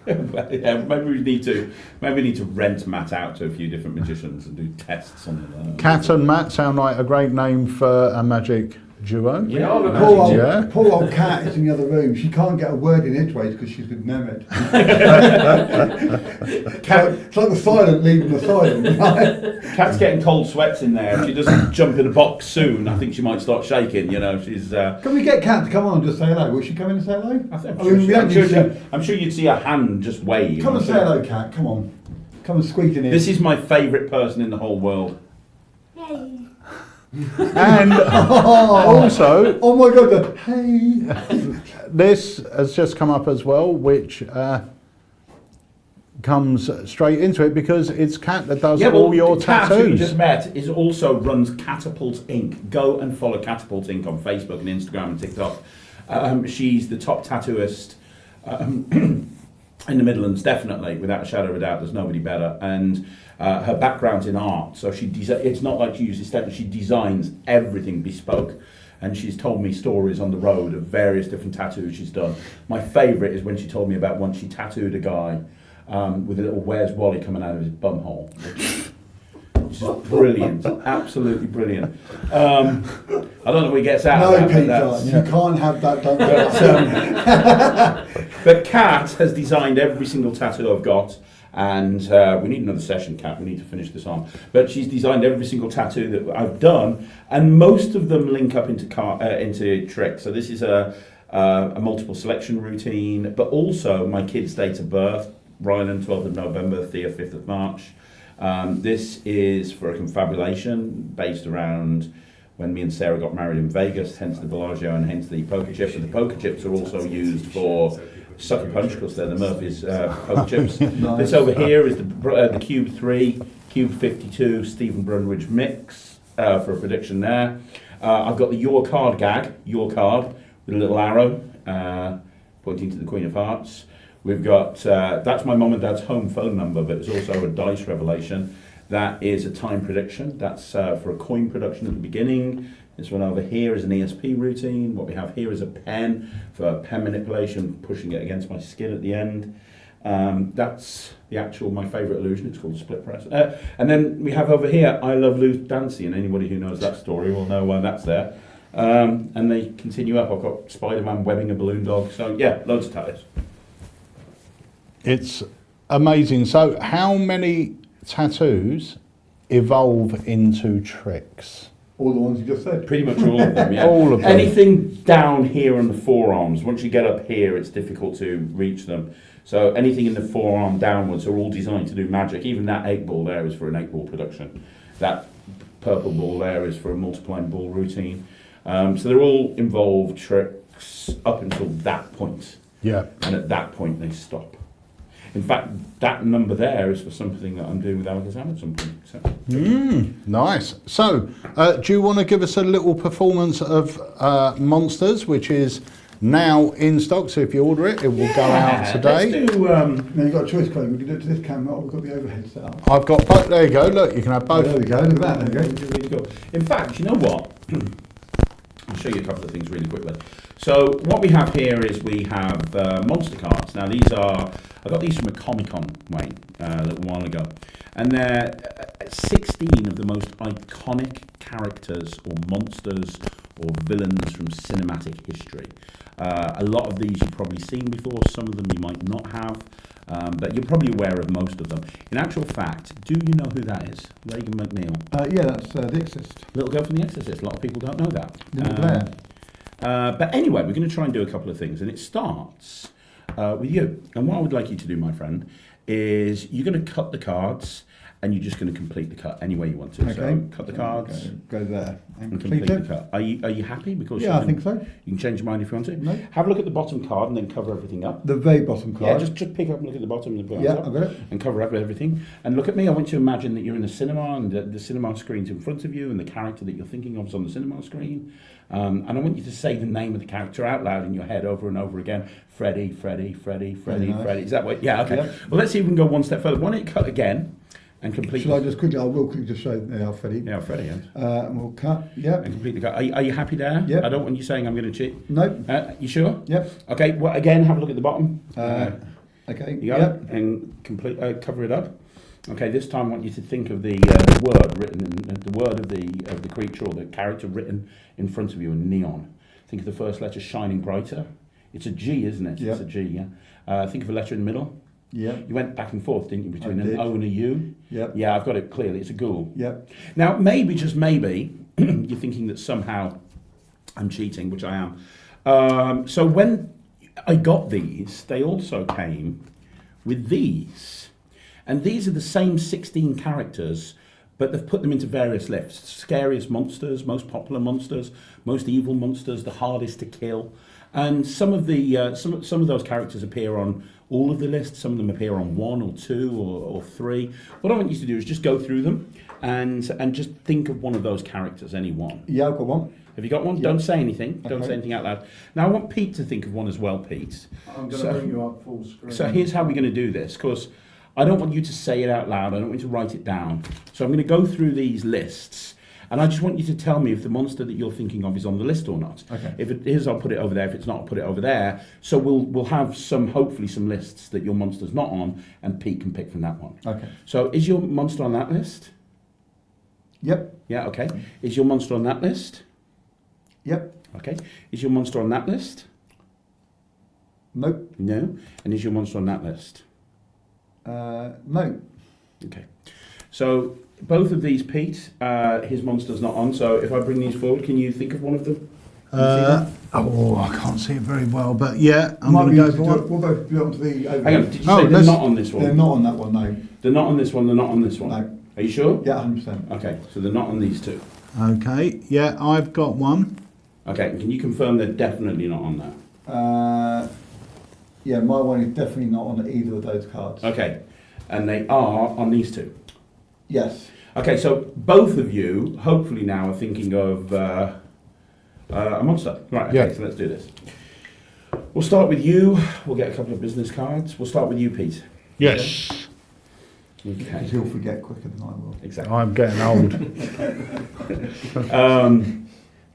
Speaker 1: Yeah, maybe we need to rent Matt out to a few different magicians and do tests on him.
Speaker 2: Kat and Matt sound like a great name for a magic duo.
Speaker 3: Poor old Kat is in the other room. She can't get a word in edgeways because she's with Mehmet. It's like the silent leaving the silent. Right?
Speaker 1: Kat's getting cold sweats in there. If she doesn't jump in a box soon, I think she might start shaking. You know, she's.
Speaker 3: Can we get Kat to come on and just say hello? Will she come in and say hello?
Speaker 1: I'm sure you'd see her hand just wave.
Speaker 3: Come and say hello, Kat. Come on. Come and squeak in here.
Speaker 1: This is my favourite person in the whole world.
Speaker 2: And also,
Speaker 3: oh my God, hey!
Speaker 2: This has just come up as well, which comes straight into it because it's Kat that does all your
Speaker 1: Kat,
Speaker 2: tattoos.
Speaker 1: who you just met, runs Catapult Inc. Go and follow Catapult Inc. on Facebook and Instagram and TikTok. She's the top tattooist in the Midlands, definitely, without a shadow of a doubt. There's nobody better. And her background's in art, so it's not like she uses stencils. She designs everything bespoke. And she's told me stories on the road of various different tattoos she's done. My favourite is when she told me about once she tattooed a guy with a little Where's Wally coming out of his bum hole. Which is brilliant, absolutely brilliant. I don't know where he gets out of that.
Speaker 3: No, Peter, you can't have that done.
Speaker 1: But Kat has designed every single tattoo I've got, and we need another session, Kat. We need to finish this on. But she's designed every single tattoo that I've done, and most of them link up into tricks. So this is a multiple selection routine, but also my kid's date of birth: Ryland, 12th of November, Thea, 5th of March. This is for a confabulation based around when me and Sarah got married in Vegas, hence the Bellagio and hence the poker chips. And the poker chips are also used for sucker punch because they're the Murphy's poker chips. Nice. This over here is the Cube 3, Cube 52, Stephen Brunridge mix for a prediction there. I've got the Your Card gag, Your Card, with a little arrow pointing to the Queen of Hearts. We've got, that's my mum and dad's home phone number, but it's also a dice revelation. That is a time prediction. That's for a coin production at the beginning. This one over here is an ESP routine. What we have here is a pen for pen manipulation, pushing it against my skin at the end. That's my favourite illusion. It's called the split press. And then we have over here, I Love Loose Dancy, and anybody who knows that story will know why that's there. And they continue up. I've got Spider-Man webbing a balloon dog. So yeah, loads of tattoos.
Speaker 2: It's amazing. So how many tattoos evolve into tricks?
Speaker 3: All the ones you just said.
Speaker 1: Pretty much all of them, yeah.
Speaker 2: All of them.
Speaker 1: Anything down here on the forearms, once you get up here, it's difficult to reach them. So anything in the forearm downwards are all designed to do magic. Even that 8-ball there is for an 8-ball production. That purple ball there is for a multiplying ball routine. So they're all involved tricks up until that point.
Speaker 2: Yeah.
Speaker 1: And at that point they stop. In fact, that number there is for something that I'm doing with AlakazamM at some point. So.
Speaker 2: Nice. So, do you want to give us a little performance of Monsters, which is now in stock? So if you order it, it will go out today.
Speaker 1: Let's do,
Speaker 3: Now you've got a choice, Craig. We can do it to this camera, or we've got the overhead set up.
Speaker 2: I've got both. There you go. Look, you can have both.
Speaker 3: There we go. Look at that. There we go.
Speaker 1: really cool. In fact, you know what? I'll show you a couple of things really quickly. So what we have here is we have monster cards. Now these are, I got these from a Comic-Con, Wayne, a little while ago. And they're 16 of the most iconic characters or monsters or villains from cinematic history. A lot of these you've probably seen before, some of them you might not have, but you're probably aware of most of them. In actual fact, do you know who that is? Regan McNeil.
Speaker 3: Yeah, that's The Exorcist.
Speaker 1: Little girl from The Exorcist. A lot of people don't know that.
Speaker 3: Little Blair.
Speaker 1: But anyway, we're going to try and do a couple of things, and it starts with you. And what I would like you to do, my friend, is you're going to cut the cards, and you're just going to complete the cut any way you want to.
Speaker 3: Okay.
Speaker 1: So cut the cards
Speaker 3: Go there and
Speaker 1: and
Speaker 3: complete
Speaker 1: complete
Speaker 3: it.
Speaker 1: the cut. Are you happy? Because
Speaker 3: Yeah, I think so.
Speaker 1: You can change your mind if you want to.
Speaker 3: No.
Speaker 1: Have a look at the bottom card and then cover everything up.
Speaker 3: The very bottom
Speaker 1: Yeah,
Speaker 3: card.
Speaker 1: just pick up and look at the bottom and put it
Speaker 3: Yeah,
Speaker 1: on top
Speaker 3: I've got it.
Speaker 1: and cover up everything. And look at me. I want you to imagine that you're in the cinema and the cinema screen's in front of you and the character that you're thinking of is on the cinema screen. And I want you to say the name of the character out loud in your head over and over again. Freddy, Freddy, Freddy, Freddy,
Speaker 3: Very nice.
Speaker 1: Freddy. Is that what? Yeah, okay.
Speaker 3: Yeah.
Speaker 1: Well, let's see if we can go one step further. Why don't you cut again and complete?
Speaker 3: Shall I just quickly? I will quickly just show now, Freddie.
Speaker 1: Yeah, Freddy. Yeah.
Speaker 3: And we'll cut. Yep.
Speaker 1: And complete the cut. Are you happy there?
Speaker 3: Yep.
Speaker 1: I don't want you saying I'm going to cheat.
Speaker 3: Nope.
Speaker 1: You sure?
Speaker 3: Yep.
Speaker 1: Okay. Well, again, have a look at the bottom.
Speaker 3: Okay.
Speaker 1: You got
Speaker 3: Yep.
Speaker 1: it? And complete, cover it up. Okay, this time I want you to think of the word written, the word of the creature or the character written in front of you in neon. Think of the first letter shining brighter. It's a G, isn't it?
Speaker 3: Yep.
Speaker 1: It's a G, yeah. Think of a letter in the middle.
Speaker 3: Yep.
Speaker 1: You went back and forth, didn't you, between
Speaker 3: I
Speaker 1: an
Speaker 3: did.
Speaker 1: O and a U?
Speaker 3: Yep.
Speaker 1: Yeah, I've got it clearly. It's a ghoul.
Speaker 3: Yep.
Speaker 1: Now, maybe, just maybe, you're thinking that somehow I'm cheating, which I am. So when I got these, they also came with these. And these are the same 16 characters, but they've put them into various lists. Scariest monsters, most popular monsters, most evil monsters, the hardest to kill. And some of the some of those characters appear on all of the lists. Some of them appear on 1 or 2 or 3. What I want you to do is just go through them and just think of one of those characters, any one.
Speaker 3: Yeah, I've got one.
Speaker 1: Have you got one?
Speaker 3: Yep.
Speaker 1: Don't say anything. Don't
Speaker 3: Okay.
Speaker 1: say anything out loud. Now I want Pete to think of one as well, Pete.
Speaker 8: I'm going to
Speaker 1: So-
Speaker 8: bring you up full screen.
Speaker 1: So here's how we're going to do this, because I don't want you to say it out loud. I don't want you to write it down. So I'm going to go through these lists, and I just want you to tell me if the monster that you're thinking of is on the list or not.
Speaker 3: Okay.
Speaker 1: If it is, I'll put it over there. If it's not, I'll put it over there. So we'll have hopefully some lists that your monster's not on, and Pete can pick from that one.
Speaker 3: Okay.
Speaker 1: So is your monster on that list?
Speaker 3: Yep.
Speaker 1: Yeah. Okay. Is your monster on that list?
Speaker 3: Yep.
Speaker 1: Okay. Is your monster on that list?
Speaker 3: Nope.
Speaker 1: No. And is your monster on that list?
Speaker 3: No.
Speaker 1: Okay. So both of these, Pete, his monster's not on. So if I bring these forward, can you think of one of them?
Speaker 2: I can't see it very well, but yeah, I'm
Speaker 3: Might
Speaker 2: going
Speaker 3: be
Speaker 2: to go
Speaker 3: easy
Speaker 2: for
Speaker 3: to do it.
Speaker 2: one.
Speaker 3: We'll both do it onto the overhead.
Speaker 1: Hang on, did you
Speaker 2: Oh,
Speaker 1: say they're
Speaker 2: let's-
Speaker 1: not on this one?
Speaker 3: They're not on that one, no.
Speaker 1: They're not on this one, they're not on this one?
Speaker 3: No.
Speaker 1: Are you sure?
Speaker 3: Yeah, 100%.
Speaker 1: Okay, so they're not on these two.
Speaker 2: Okay, yeah, I've got one.
Speaker 1: Okay, and can you confirm they're definitely not on that?
Speaker 3: Yeah, my one is definitely not on either of those cards.
Speaker 1: Okay, and they are on these two.
Speaker 3: Yes.
Speaker 1: Okay, so both of you, hopefully now, are thinking of a monster. Right, okay,
Speaker 2: Yeah.
Speaker 1: so let's do this. We'll start with you. We'll get a couple of business cards. We'll start with you, Pete.
Speaker 2: Yes.
Speaker 1: Okay.
Speaker 3: Because he'll forget quicker than I will.
Speaker 1: Exactly.
Speaker 2: I'm getting old.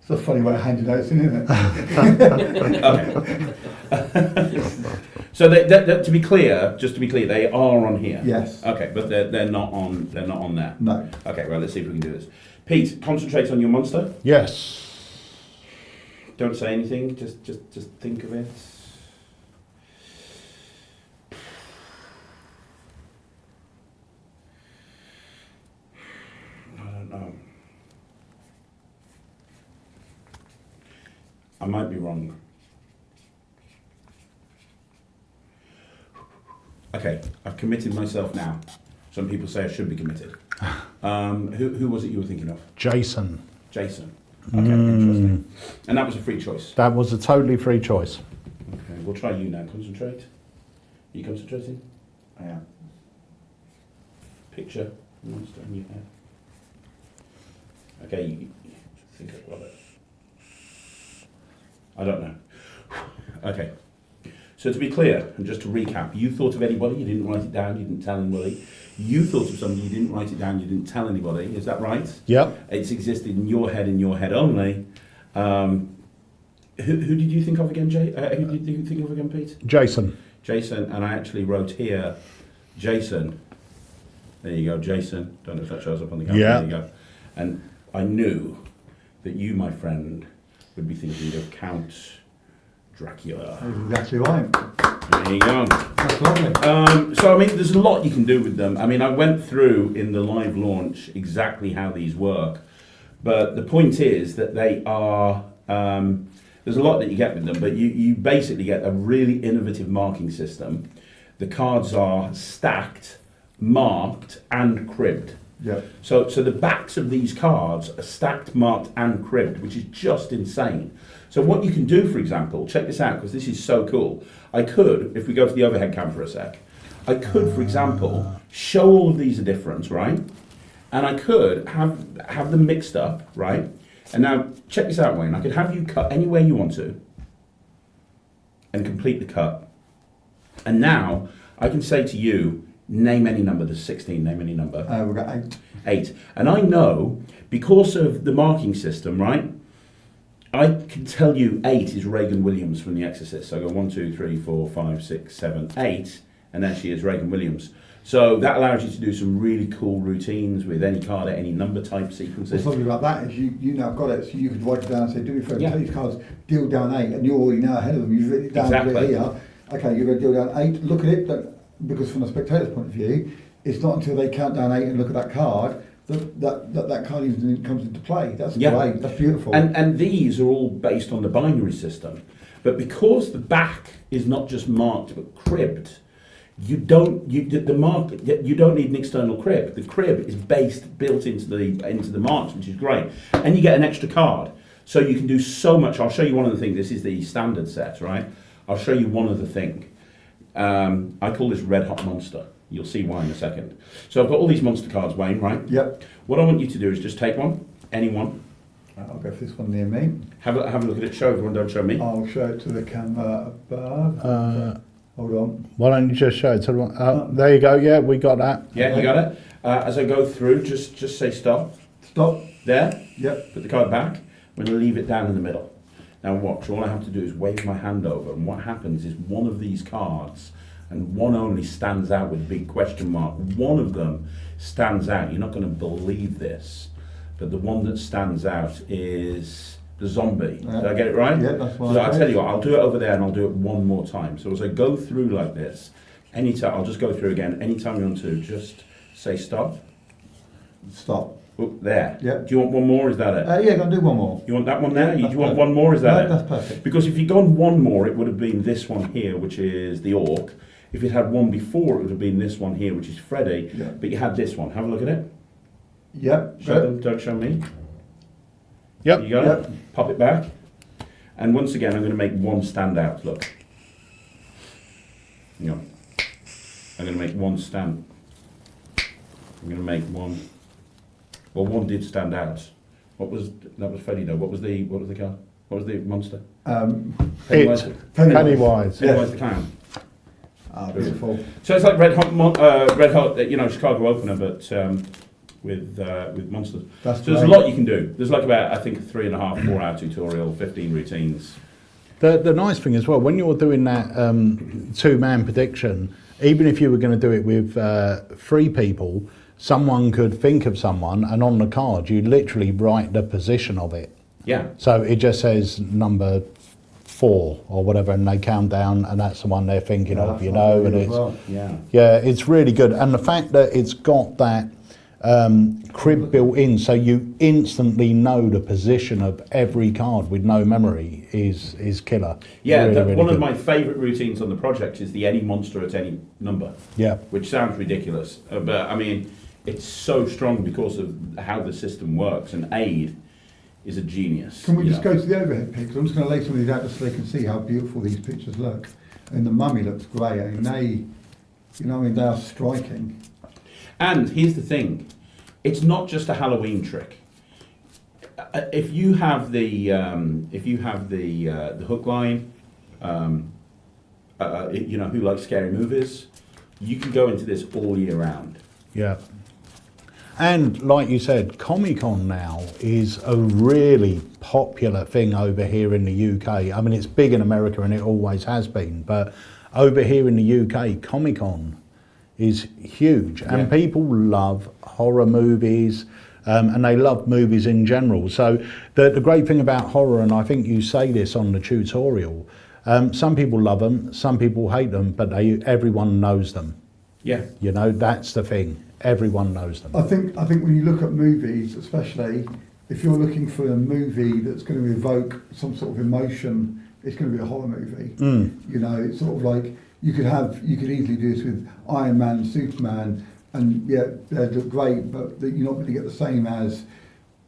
Speaker 3: It's a funny way of handing notes in, isn't it?
Speaker 1: So to be clear, just to be clear, they are on here.
Speaker 3: Yes.
Speaker 1: Okay, but they're not on. They're not on there.
Speaker 3: No.
Speaker 1: Okay, well, let's see if we can do this. Pete, concentrate on your monster.
Speaker 2: Yes.
Speaker 1: Don't say anything. Just think of it. I don't know. I might be wrong. Okay, I've committed myself now. Some people say I should be committed. Who was it you were thinking of?
Speaker 2: Jason.
Speaker 1: Jason. Okay, interesting. And that was a free choice.
Speaker 2: That was a totally free choice.
Speaker 1: Okay, we'll try you now. Concentrate. Are you concentrating?
Speaker 3: Yeah.
Speaker 1: Picture the monster in your head. Okay, you think I've got it. I don't know. Okay. So to be clear, and just to recap, you thought of anybody, you didn't write it down, you didn't tell anybody. You thought of somebody, you didn't write it down, you didn't tell anybody. Is that right?
Speaker 2: Yep.
Speaker 1: It's existed in your head only. Who did you think of again, Jay? Who did you think of again, Pete?
Speaker 2: Jason.
Speaker 1: Jason, and I actually wrote here, Jason. There you go, Jason. Don't know if that shows up on the camera.
Speaker 2: Yeah.
Speaker 1: There you go. And I knew that you, my friend, would be thinking of Count Dracula.
Speaker 3: That's exactly right.
Speaker 1: There you go.
Speaker 3: That's lovely.
Speaker 1: So, I mean, there's a lot you can do with them. I mean, I went through in the live launch exactly how these work. But the point is that they are, there's a lot that you get with them, but you basically get a really innovative marking system. The cards are stacked, marked, and cribbed.
Speaker 3: Yeah.
Speaker 1: So the backs of these cards are stacked, marked, and cribbed, which is just insane. So what you can do, for example, check this out, because this is so cool. I could, if we go to the overhead cam for a sec, I could, for example, show all of these are different, right? And I could have them mixed up, right? And now, check this out, Wayne. I could have you cut anywhere you want to and complete the cut. And now, I can say to you, name any number. There's 16, name any number.
Speaker 3: We've got 8.
Speaker 1: 8. And I know, because of the marking system, right? I can tell you 8 is Reagan Williams from The Exorcist. So I go 1, 2, 3, 4, 5, 6, 7, 8, and there she is, Reagan Williams. So that allows you to do some really cool routines with any card at any number type sequences.
Speaker 3: What's lovely about that is you now got it, so you could write it down and say, do me a favour,
Speaker 1: Yeah.
Speaker 3: take these cards, deal down 8, and you're already now ahead of them. You've written it down
Speaker 1: Exactly.
Speaker 3: here. Okay, you're going to deal down 8. Look at it, because from the spectator's point of view, it's not until they count down 8 and look at that card that card even comes into play. That's great. That's beautiful.
Speaker 1: And these are all based on the binary system, but because the back is not just marked but cribbed, you don't need an external crib. The crib is built into the marks, which is great, and you get an extra card, so you can do so much. I'll show you one of the things. This is the standard set, right? I'll show you one other thing. I call this Red Hot Monster. You'll see why in a second. So I've got all these monster cards, Wayne, right?
Speaker 3: Yep.
Speaker 1: What I want you to do is just take one, any one.
Speaker 3: I'll go for this one near me.
Speaker 1: Have a look at it. Show everyone. Don't show me.
Speaker 3: I'll show it to the camera above. Hold on.
Speaker 2: Why don't you just show it to the one? There you go. Yeah, we got that.
Speaker 1: Yeah, you got it. As I go through, just say stop.
Speaker 3: Stop.
Speaker 1: There.
Speaker 3: Yep.
Speaker 1: Put the card back. I'm going to leave it down in the middle. Now watch. All I have to do is wave my hand over, and what happens is one of these cards, and one only stands out with a big question mark. One of them stands out. You're not going to believe this, but the one that stands out is the zombie.
Speaker 3: Yeah.
Speaker 1: Did I get it right?
Speaker 3: Yeah, that's fine.
Speaker 1: So I'll tell you what, I'll do it over there and I'll do it one more time. So as I go through like this, anytime, I'll just go through again. Anytime you want to, just say stop.
Speaker 3: Stop.
Speaker 1: Oh, there.
Speaker 3: Yeah.
Speaker 1: Do you want one more? Is that it?
Speaker 3: Yeah, I'll do one more.
Speaker 1: You want that one there?
Speaker 3: Yeah,
Speaker 1: Do
Speaker 3: that's
Speaker 1: you want
Speaker 3: perfect.
Speaker 1: one more? Is that
Speaker 3: No,
Speaker 1: it?
Speaker 3: that's perfect.
Speaker 1: Because if you'd gone one more, it would have been this one here, which is the Orc. If it had one before, it would have been this one here, which is Freddy.
Speaker 3: Yeah.
Speaker 1: But you had this one. Have a look at it.
Speaker 3: Yep.
Speaker 1: Show them. Don't show me.
Speaker 2: Yep.
Speaker 1: You got
Speaker 3: Yep.
Speaker 1: it? Pop it back. And once again, I'm going to make one stand out. Look. You know. I'm going to make one stand. I'm going to make one. Well, one did stand out. That was Freddy though. What was the card? What was the monster? Pennywise.
Speaker 2: Pennywise.
Speaker 1: Pennywise the clown.
Speaker 3: Beautiful.
Speaker 1: So it's like Red Hot, Chicago opener, but with monsters.
Speaker 3: That's
Speaker 1: so there's a
Speaker 3: great.
Speaker 1: lot you can do. There's like about, I think, 3.5, 4 hour tutorial, 15 routines.
Speaker 2: The nice thing as well, when you're doing that 2-man prediction, even if you were going to do it with 3 people, someone could think of someone, and on the card you literally write the position of it.
Speaker 1: Yeah.
Speaker 2: So it just says number 4 or whatever, and they count down, and that's the one they're thinking of, you know. And it's yeah, it's really good, and the fact that it's got that crib built in, so you instantly know the position of every card with no memory is killer.
Speaker 1: Yeah,
Speaker 2: really, really
Speaker 1: one
Speaker 2: good.
Speaker 1: of my favourite routines on the project is the any monster at any number.
Speaker 2: Yeah.
Speaker 1: Which sounds ridiculous, but I mean, it's so strong because of how the system works, and Aid is a genius.
Speaker 3: Can we
Speaker 1: you
Speaker 3: just
Speaker 1: know.
Speaker 3: go to the overhead pictures? I'm just going to lay some of these out just so they can see how beautiful these pictures look. And the mummy looks great. I mean, You know, I mean, they are striking.
Speaker 1: And here's the thing, it's not just a Halloween trick. If you have the hook line, you know, who likes scary movies, you can go into this all year round.
Speaker 2: Yeah. And like you said, Comic-Con now is a really popular thing over here in the UK. I mean, it's big in America and it always has been, but over here in the UK, Comic-Con is huge. And people love horror movies, and they love movies in general. So the great thing about horror, and I think you say this on the tutorial, some people love them, some people hate them, but everyone knows them.
Speaker 1: Yeah.
Speaker 2: You know, that's the thing. Everyone knows them.
Speaker 3: I think when you look at movies, especially if you're looking for a movie that's going to evoke some sort of emotion, it's going to be a horror movie. You know, it's sort of like you could easily do this with Iron Man, Superman, and yeah, they look great, but you're not going to get the same as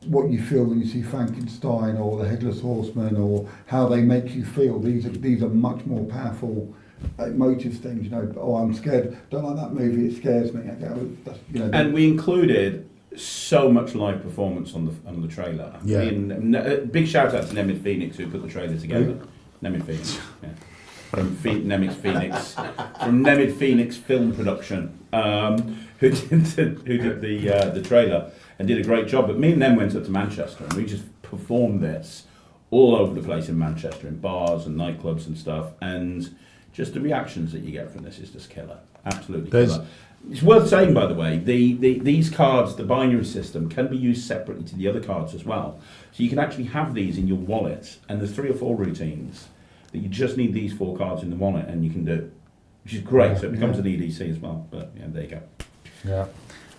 Speaker 3: what you feel when you see Frankenstein or the Headless Horseman, or how they make you feel. These are much more powerful emotive things, you know. Oh, I'm scared, don't like that movie, it scares me. You know,
Speaker 1: and we included so much live performance on the trailer.
Speaker 2: Yeah.
Speaker 1: I mean, big shout out to Nemeth Phoenix who put the trailer together. Nemeth Phoenix, yeah. From Nemeth Phoenix Film Production, who did the trailer and did a great job. But me and them went up to Manchester and we just performed this all over the place in Manchester, in bars and nightclubs and stuff, and just the reactions that you get from this is just killer. Absolutely killer. It's worth saying, by the way, these cards, the binary system, can be used separately to the other cards as well. So you can actually have these in your wallet, and there's 3 or 4 routines that you just need these 4 cards in the wallet and you can do, which is great. So it becomes an EDC as well. But yeah, there you go.
Speaker 2: Yeah.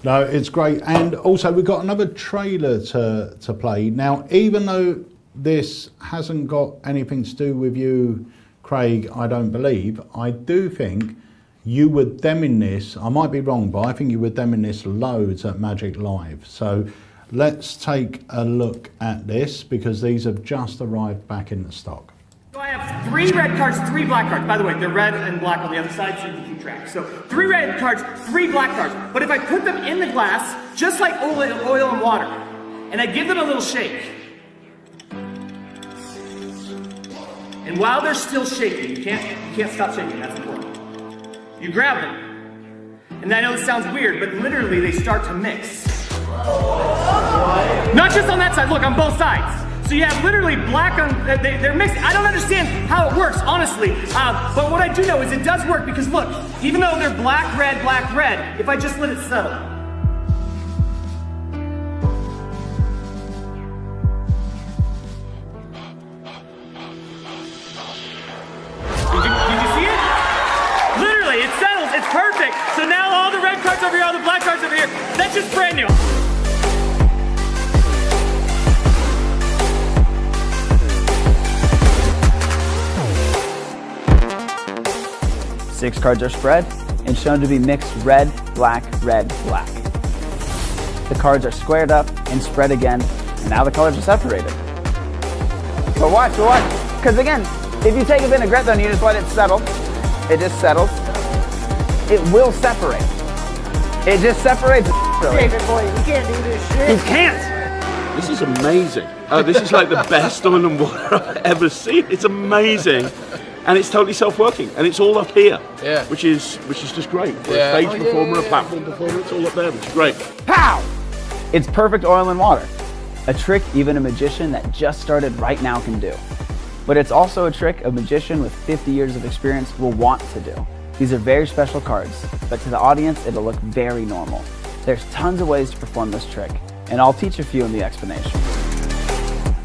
Speaker 2: No, it's great. And also we've got another trailer to play. Now, even though this hasn't got anything to do with you, Craig, I don't believe, I do think you were demming this, I might be wrong, but I think you were demming this loads at Magic Live. So let's take a look at this, because these have just arrived back in the stock.
Speaker 10: So I have 3 red cards, 3 black cards. By the way, they're red and black on the other side, so you can keep track. So 3 red cards, 3 black cards. But if I put them in the glass, just like oil and water, and I give them a little shake, and while they're still shaking, you can't stop shaking, that's important. You grab them, and I know this sounds weird, but literally they start to mix. Not just on that side, look, on both sides. So you have literally black on, they're mixing. I don't understand how it works, honestly. But what I do know is it does work, because look, even though they're black, red, if I just let it settle. Did you see it? Literally, it settles, it's perfect. So now all the red cards over here, all the black cards over here, that's just brand new.
Speaker 5: Six cards are spread and shown to be mixed red, black, black. The cards are squared up and spread again, and now the colors are separated. But watch, because again, if you take a vinaigrette though and you just let it settle, it just settles, it will separate. It just separates.
Speaker 10: David boy, you can't do this shit.
Speaker 5: You can't!
Speaker 1: This is amazing. This is like the best oil and water I've ever seen. It's amazing. And it's totally self-working, and it's all up here, which is just great. For a stage performer, a platform performer, it's all up there, which is great.
Speaker 5: Pow! It's perfect oil and water. A trick even a magician that just started right now can do. But it's also a trick a magician with 50 years of experience will want to do. These are very special cards, but to the audience, it'll look very normal. There's tons of ways to perform this trick, and I'll teach a few in the explanation.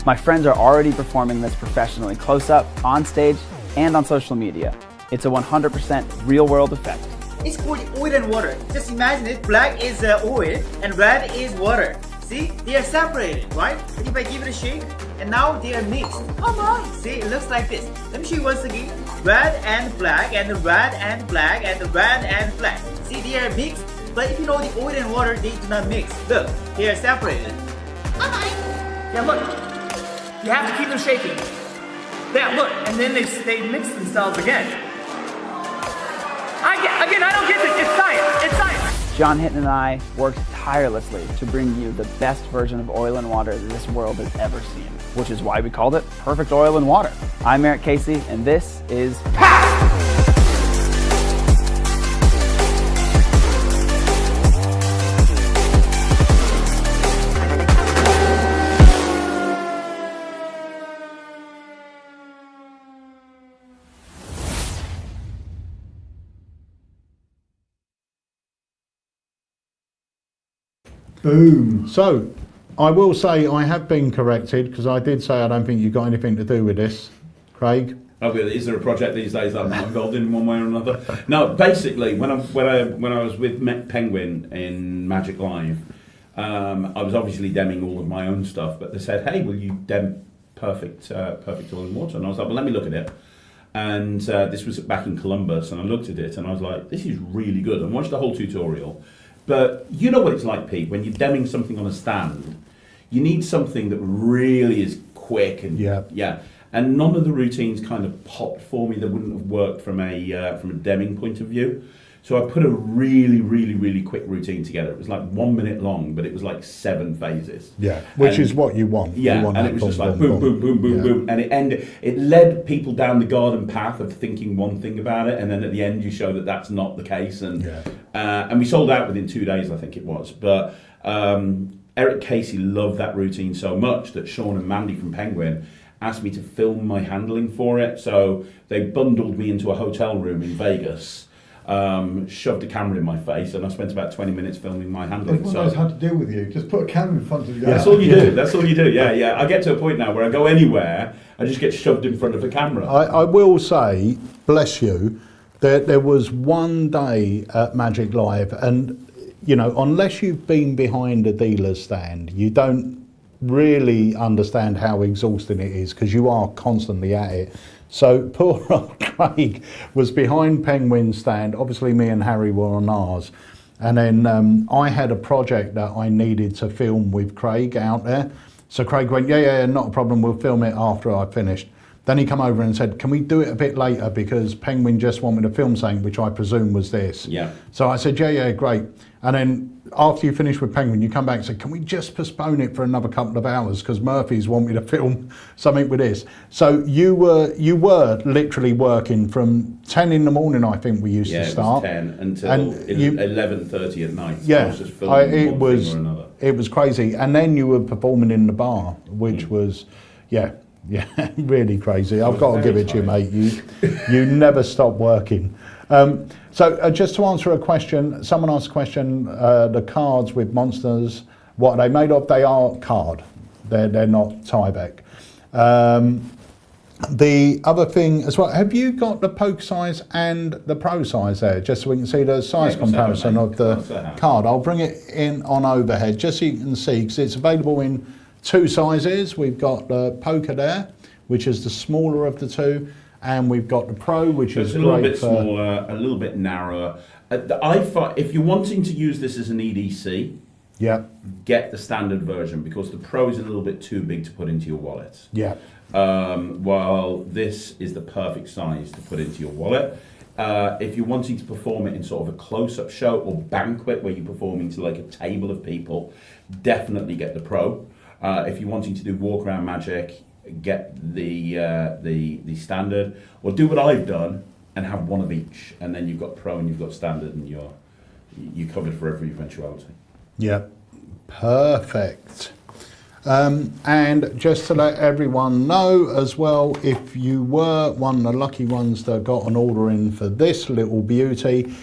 Speaker 5: My friends are already performing this professionally close up, on stage, and on social media. It's a 100% real-world effect.
Speaker 11: It's called oil and water. Just imagine it, black is oil and red is water. See, they are separated, right? But if I give it a shake, and now they are mixed. Come on, see, it looks like this. Let me show you once again. Red and black, and the red and black, and the red and black. See, they are mixed, but if you know the oil and water, they do not mix. Look, they are separated.
Speaker 10: Yeah, look, you have to keep them shaking. Yeah, look, and then they mix themselves again. I Again, I don't get this. It's science. It's science.
Speaker 5: John Hinton and I worked tirelessly to bring you the best version of oil and water that this world has ever seen, which is why we called it Perfect Oil and Water. I'm Eric Casey, and this is
Speaker 3: Boom.
Speaker 2: So, I will say I have been corrected because I did say I don't think you've got anything to do with this, Craig.
Speaker 1: Okay, is there a project these days that I'm not involved in one way or another? No, basically, when I was with Penguin in Magic Live, I was obviously demming all of my own stuff, but they said, "Hey, will you dem Perfect Oil and Water?" And I was like, "Well, let me look at it." And this was back in Columbus, and I looked at it, and I was like, "This is really good." And watched the whole tutorial. But you know what it's like, Pete, when you're demming something on a stand, you need something that really is quick and yeah. And none of the routines kind of popped for me that wouldn't have worked from a demming point of view. So I put a really quick routine together. It was like 1 minute long, but it was like 7 phases.
Speaker 2: Yeah, which is what you want.
Speaker 1: Yeah,
Speaker 2: you want
Speaker 1: and
Speaker 2: that
Speaker 1: it was
Speaker 2: boom,
Speaker 1: just like
Speaker 2: boom,
Speaker 1: boom, boom, boom,
Speaker 2: yeah.
Speaker 1: boom, and it led people down the garden path of thinking one thing about it, and then at the end you show that that's not the case, and we sold out within 2 days, I think it was. But Eric Casey loved that routine so much that Sean and Mandy from Penguin asked me to film my handling for it. So they bundled me into a hotel room in Vegas. Shoved a camera in my face, and I spent about 20 minutes filming my handling.
Speaker 3: Everyone knows how to deal with you. Just put a camera in front of you.
Speaker 1: That's all you do. That's all you do. Yeah. I get to a point now where I go anywhere, I just get shoved in front of a camera.
Speaker 2: I will say, bless you, there was one day at Magic Live, and you know, unless you've been behind a dealer's stand, you don't really understand how exhausting it is because you are constantly at it. So poor old Craig was behind Penguin's stand. Obviously me and Harry were on ours. And then I had a project that I needed to film with Craig out there. So Craig went, yeah, not a problem, we'll film it after I finished. Then he come over and said, can we do it a bit later because Penguin just wanted me to film something, which I presume was this.
Speaker 1: Yeah.
Speaker 2: So I said, yeah, great. And then after you finish with Penguin, you come back and say, can we just postpone it for another couple of hours because Murphy's want me to film something with this. So you were literally working from 10 in the morning, I think we used to start.
Speaker 1: Yeah, it was 10 until 11:30 at night. So
Speaker 2: yeah,
Speaker 1: I was just filming one thing or another.
Speaker 2: It was crazy. And then you were performing in the bar, which was, yeah, really crazy. I've got to give it to you, mate. You never stop working. So just to answer a question, someone asked a question, the cards with monsters, what are they made of? They are card. They're not Tyvek. The other thing as well, have you got the poke size and the pro size there, just so we can see the size comparison of the card? I'll bring it in on overhead, just so you can see, because it's available in 2 sizes. We've got the poker there, which is the smaller of the 2, and we've got the pro, which is
Speaker 1: a little bit smaller, a little bit narrower. If you're wanting to use this as an EDC, get the standard version because the pro is a little bit too big to put into your wallet.
Speaker 2: Yeah.
Speaker 1: While this is the perfect size to put into your wallet. If you're wanting to perform it in sort of a close-up show or banquet where you're performing to like a table of people, definitely get the pro. If you're wanting to do walk-around magic, get the standard, or do what I've done and have one of each, and then you've got pro and you've got standard, and you're covered for every eventuality.
Speaker 2: Yeah, perfect. And just to let everyone know as well, if you were one of the lucky ones that got an order in for this little beauty,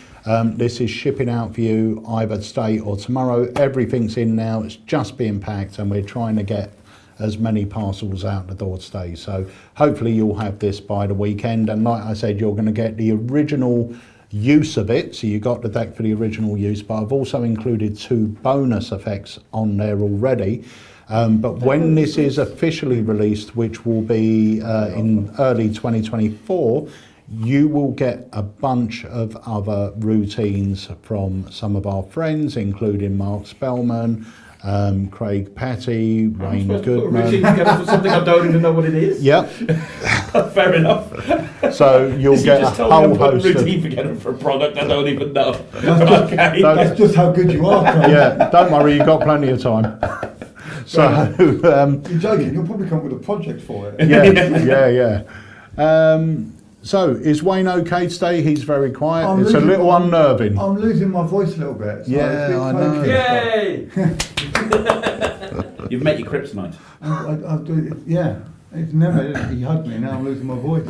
Speaker 2: this is shipping out for you either today or tomorrow. Everything's in now, it's just being packed, and we're trying to get as many parcels out the door today. So hopefully you'll have this by the weekend. And like I said, you're going to get the original use of it. So you got the deck for the original use, but I've also included 2 bonus effects on there already. But when this is officially released, which will be in early 2024, you will get a bunch of other routines from some of our friends, including Mark Spellman, Craig Petty, Wayne
Speaker 1: Put a routine
Speaker 2: Goodman.
Speaker 1: together for something I don't even know what it is.
Speaker 2: Yep.
Speaker 1: Fair enough.
Speaker 2: So you'll
Speaker 1: You
Speaker 2: get a
Speaker 1: just told me
Speaker 2: whole
Speaker 1: I'm putting
Speaker 2: host
Speaker 1: a
Speaker 2: of...
Speaker 1: routine together for a product I don't even know. Okay.
Speaker 3: That's just how good you are, Craig.
Speaker 2: Yeah, don't worry, you've got plenty of time. So,
Speaker 3: You're joking, you'll probably come up with a project for it.
Speaker 2: yeah. So, is Wayne okay today? He's very quiet. It's a little unnerving.
Speaker 3: I'm losing my voice a little bit. So
Speaker 2: Yeah,
Speaker 3: it's
Speaker 2: I know.
Speaker 1: Yay! You've met your kryptonite.
Speaker 3: I do, yeah, it's never. He hugged me. Now I'm losing my voice.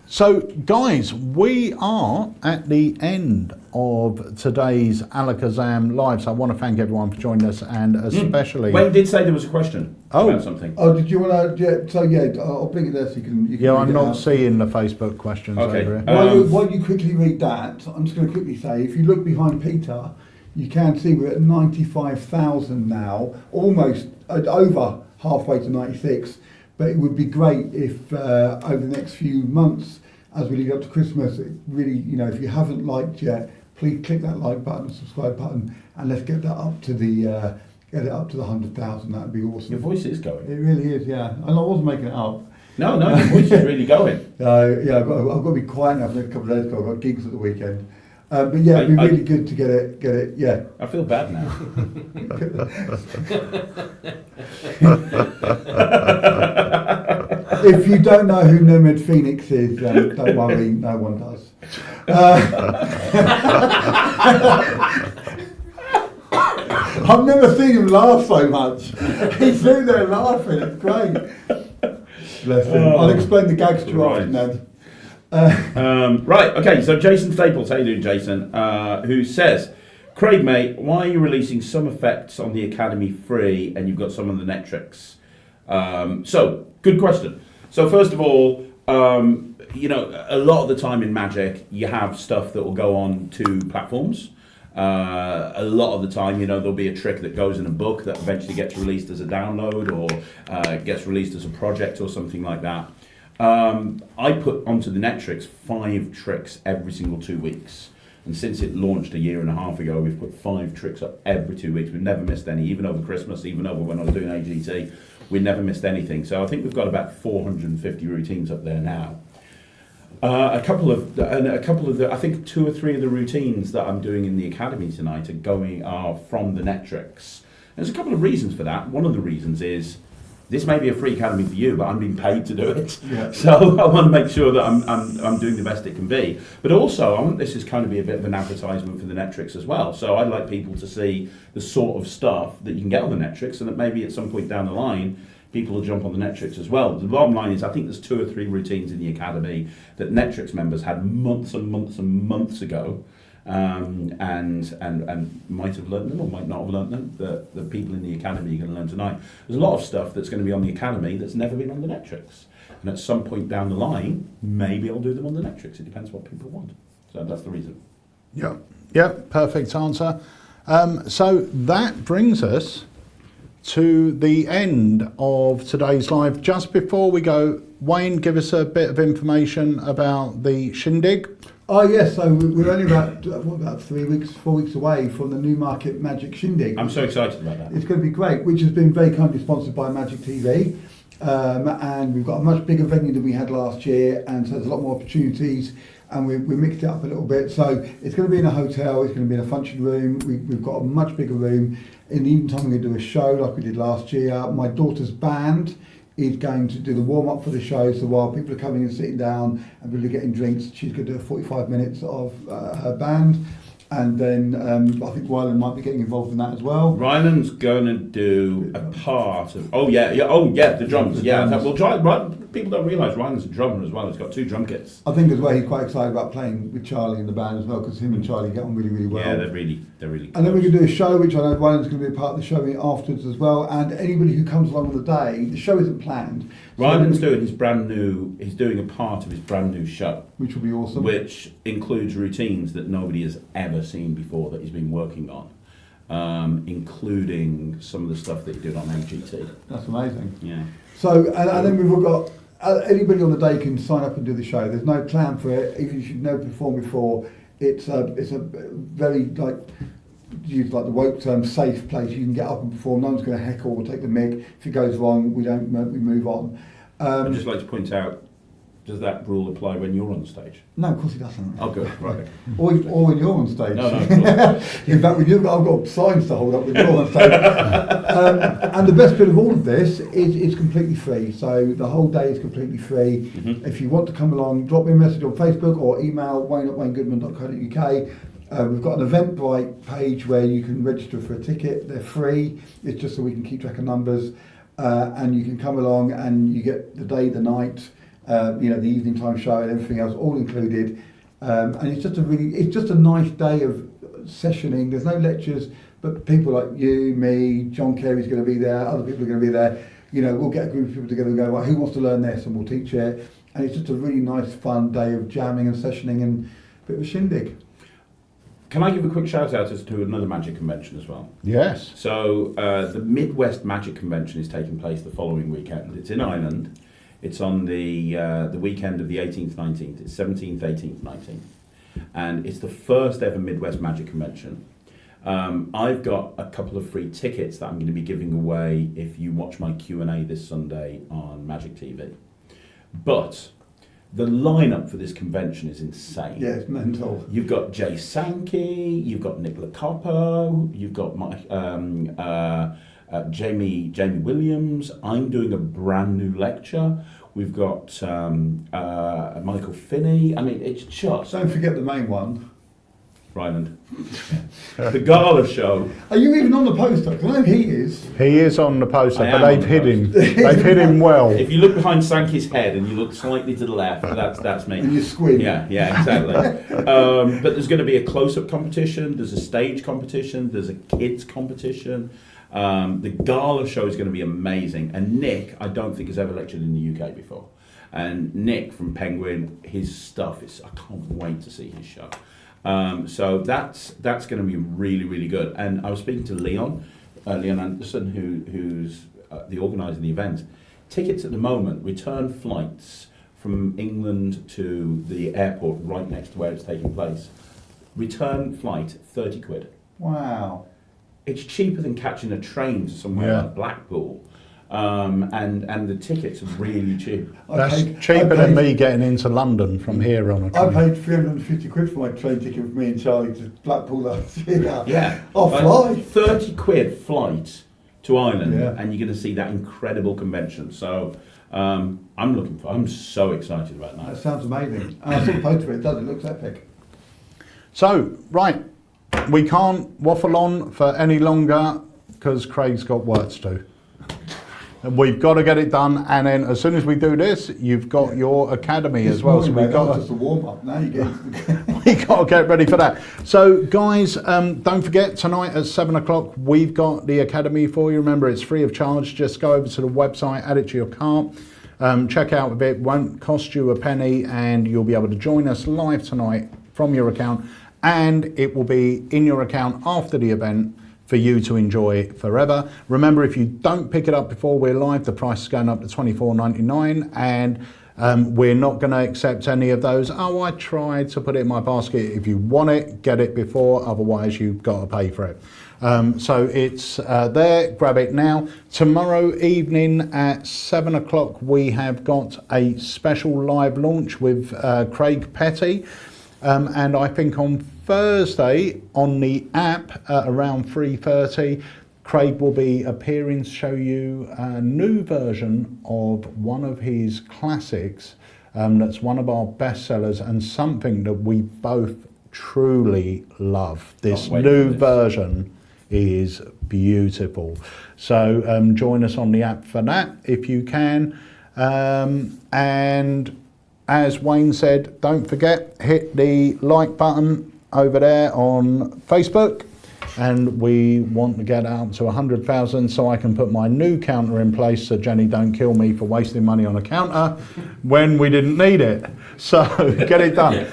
Speaker 2: So, guys, we are at the end of today's AlakazamMagicUK Live. So I want to thank everyone for joining us, and especially...
Speaker 1: Wayne did say there was a question about something.
Speaker 3: Oh, did you want to? Yeah, so yeah, I'll bring it there so you can.
Speaker 2: Yeah,
Speaker 3: read
Speaker 2: I'm
Speaker 3: it
Speaker 2: not
Speaker 3: out.
Speaker 2: seeing the Facebook questions
Speaker 1: Okay.
Speaker 2: over here.
Speaker 3: While you quickly read that, I'm just going to quickly say, if you look behind Peter, you can see we're at 95,000 now, almost over halfway to 96. But it would be great if over the next few months, as we lead up to Christmas, it really, if you haven't liked yet, please click that like button, subscribe button, and let's get that up to the 100,000. That'd be awesome.
Speaker 1: Your voice is going.
Speaker 3: It really is, yeah. And I wasn't making it up.
Speaker 1: No, your voice is really going.
Speaker 3: Yeah, I've got to be quiet now for a couple of days ago. I've got gigs at the weekend. But yeah, it'd be really good to get it, yeah.
Speaker 1: I feel bad now.
Speaker 3: If you don't know who Nomad Phoenix is, don't worry, no one does. I've never seen him laugh so much. He's sitting there laughing, it's great. Bless him. I'll explain the gags to you after, Ned.
Speaker 1: Right, okay, so Jason Staples, how you doing, Jason? Who says, Craig, mate, why are you releasing some effects on the Academy free and you've got some on the Netrix? So, good question. So, first of all, a lot of the time in Magic, you have stuff that will go on to platforms. A lot of the time, there'll be a trick that goes in a book that eventually gets released as a download or gets released as a project or something like that. I put onto the Netrix 5 tricks every single 2 weeks. And since it launched a year and a half ago, we've put 5 tricks up every 2 weeks. We've never missed any, even over Christmas, even over when I was doing AGT. We never missed anything. So I think we've got about 450 routines up there now. I think 2 or 3 of the routines that I'm doing in the Academy tonight are from the Netrix. There's a couple of reasons for that. One of the reasons is this may be a free academy for you, but I'm being paid to do it. Yeah. So I want to make sure that I'm doing the best it can be. But also, I want this is kind of be a bit of an advertisement for the Netrix as well. So I'd like people to see the sort of stuff that you can get on the Netrix, and that maybe at some point down the line, people will jump on the Netrix as well. The bottom line is, I think there's 2 or 3 routines in the academy that Netrix members had months and months and months ago. And might have learnt them or might not have learnt them. The people in the academy are going to learn tonight. There's a lot of stuff that's going to be on the academy that's never been on the Netrix. And at some point down the line, maybe I'll do them on the Netrix. It depends what people want. So that's the reason.
Speaker 2: Yeah, perfect answer. So that brings us to the end of today's live. Just before we go, Wayne, give us a bit of information about the shindig.
Speaker 3: Oh yes, so we're only about 4 weeks away from the Newmarket Magic Shindig.
Speaker 1: I'm so excited about that.
Speaker 3: It's going to be great, which has been very kindly sponsored by Magic TV. And we've got a much bigger venue than we had last year, and so there's a lot more opportunities, and we mixed it up a little bit. So it's going to be in a hotel, it's going to be in a function room. We've got a much bigger room. In the evening time, we're going to do a show like we did last year. My daughter's band is going to do the warm-up for the show, so while people are coming and sitting down and people are getting drinks, she's going to do 45 minutes of her band. And then I think Ryland might be getting involved in that as well.
Speaker 1: Ryland's going to do a part of... the drums. People don't realise Ryland's a drummer as well. He's got 2 drum kits.
Speaker 3: I think as well he's quite excited about playing with Charlie in the band as well, because him and Charlie get on really, really well.
Speaker 1: Yeah, they're really close.
Speaker 3: And then we're going to do a show, which I know Ryland's going to be a part of the show afterwards as well. And anybody who comes along on the day, the show isn't planned.
Speaker 1: Ryland's doing he's doing a part of his brand new show.
Speaker 3: Which will be awesome.
Speaker 1: Which includes routines that nobody has ever seen before that he's been working on. Including some of the stuff that he did on AGT.
Speaker 3: That's amazing.
Speaker 1: Yeah.
Speaker 3: So, and then we've got, anybody on the day can sign up and do the show. There's no plan for it, even if you've never performed before. It's a very, use like the woke term safe place. You can get up and perform. No one's going to heckle or take the mick. If it goes wrong, we move on.
Speaker 1: I'd just like to point out, does that rule apply when you're on stage?
Speaker 3: No, of course it doesn't.
Speaker 1: Oh, good, right.
Speaker 3: Or when you're on stage.
Speaker 1: No, of course.
Speaker 3: In fact, I've got signs to hold up when you're on stage. And the best bit of all of this is it's completely free. So the whole day is completely free.
Speaker 1: Mm-hmm.
Speaker 3: If you want to come along, drop me a message on Facebook or email wayne@waynegoodman.co.uk. We've got an Eventbrite page where you can register for a ticket. They're free. It's just so we can keep track of numbers. And you can come along and you get the day, the night, the evening time show and everything else all included. And it's just a nice day of sessioning. There's no lectures, but people like you, me, John Carey's going to be there, other people are going to be there. We'll get a group of people together and go, right, who wants to learn this? And we'll teach it. And it's just a really nice, fun day of jamming and sessioning and a bit of a shindig.
Speaker 1: Can I give a quick shout out as to another magic convention as well?
Speaker 2: Yes.
Speaker 1: So the Midwest Magic Convention is taking place the following weekend. It's in Ireland. It's on the weekend of the 18th, 19th. It's 17th, 18th, 19th. And it's the first ever Midwest Magic Convention. I've got a couple of free tickets that I'm going to be giving away if you watch my Q&A this Sunday on Magic TV. But the lineup for this convention is insane.
Speaker 3: Yeah, it's mental.
Speaker 1: You've got Jay Sankey, you've got Nick Locapo, you've got Jamie Williams. I'm doing a brand new lecture. We've got Michael Finney. I mean, it's just...
Speaker 3: Don't forget the main one.
Speaker 1: Ryland. The gala show.
Speaker 3: Are you even on the poster? Because I know he is.
Speaker 2: He is on the poster,
Speaker 1: I
Speaker 2: but
Speaker 1: am
Speaker 2: they've
Speaker 1: on
Speaker 2: hid
Speaker 1: the
Speaker 2: him.
Speaker 1: poster.
Speaker 2: They've hid him well.
Speaker 1: If you look behind Sankey's head and you look slightly to the left, that's me.
Speaker 3: And you squint.
Speaker 1: Yeah, exactly. But there's going to be a close-up competition, there's a stage competition, there's a kids competition. The gala show is going to be amazing. And Nick, I don't think has ever lectured in the UK before. And Nick from Penguin, his stuff is, I can't wait to see his show. So that's going to be really, really good. And I was speaking to Leon Anderson, who's the organiser of the event. Tickets at the moment, return flights from England to the airport right next to where it's taking place. Return flight, 30 quid.
Speaker 3: Wow.
Speaker 1: It's cheaper than catching a train to somewhere like Blackpool. And the tickets are really cheap.
Speaker 2: That's cheaper than me getting into London from here on a train.
Speaker 3: I paid 350 quid for my train ticket with me and Charlie to Blackpool last year.
Speaker 1: Yeah.
Speaker 3: I'll fly.
Speaker 1: 30 quid flight to Ireland,
Speaker 3: and
Speaker 1: you're going to see that incredible convention. So I'm so excited about that.
Speaker 3: That sounds amazing. And I saw the poster, it does, it looks epic.
Speaker 2: So, right, we can't waffle on for any longer because Craig's got work to do. And we've got to get it done, and then as soon as we do this, you've got your academy as well. So we've got
Speaker 3: just a warm up. Now you get.
Speaker 2: We got to get ready for that. So, guys, don't forget tonight at 7:00 we've got the academy for you. Remember, it's free of charge. Just go over to the website, add it to your cart, check out a bit. Won't cost you a penny, and you'll be able to join us live tonight from your account, and it will be in your account after the event for you to enjoy forever. Remember, if you don't pick it up before we're live, the price is going up to $24.99, and we're not going to accept any of those. Oh, I tried to put it in my basket. If you want it, get it before, otherwise you've got to pay for it. So it's there, grab it now. Tomorrow evening at 7:00 we have got a special live launch with Craig Petty. And I think on Thursday on the app at around 3:30, Craig will be appearing to show you a new version of one of his classics. That's one of our bestsellers and something that we both truly love. This new version is beautiful. So join us on the app for that if you can. And as Wayne said, don't forget, hit the like button over there on Facebook. And we want to get out to 100,000 so I can put my new counter in place so Jenny don't kill me for wasting money on a counter when we didn't need it. So get it done.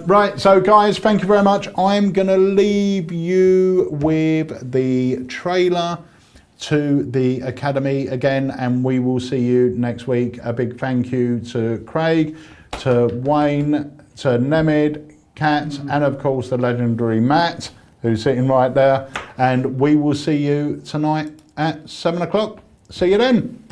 Speaker 2: Right, so guys, thank you very much. I'm going to leave you with the trailer to the Academy again, and we will see you next week. A big thank you to Craig, to Wayne, to Nemid, Kat, and of course the legendary Matt. who's sitting right there. And we will see you tonight at 7 o'clock. See you then.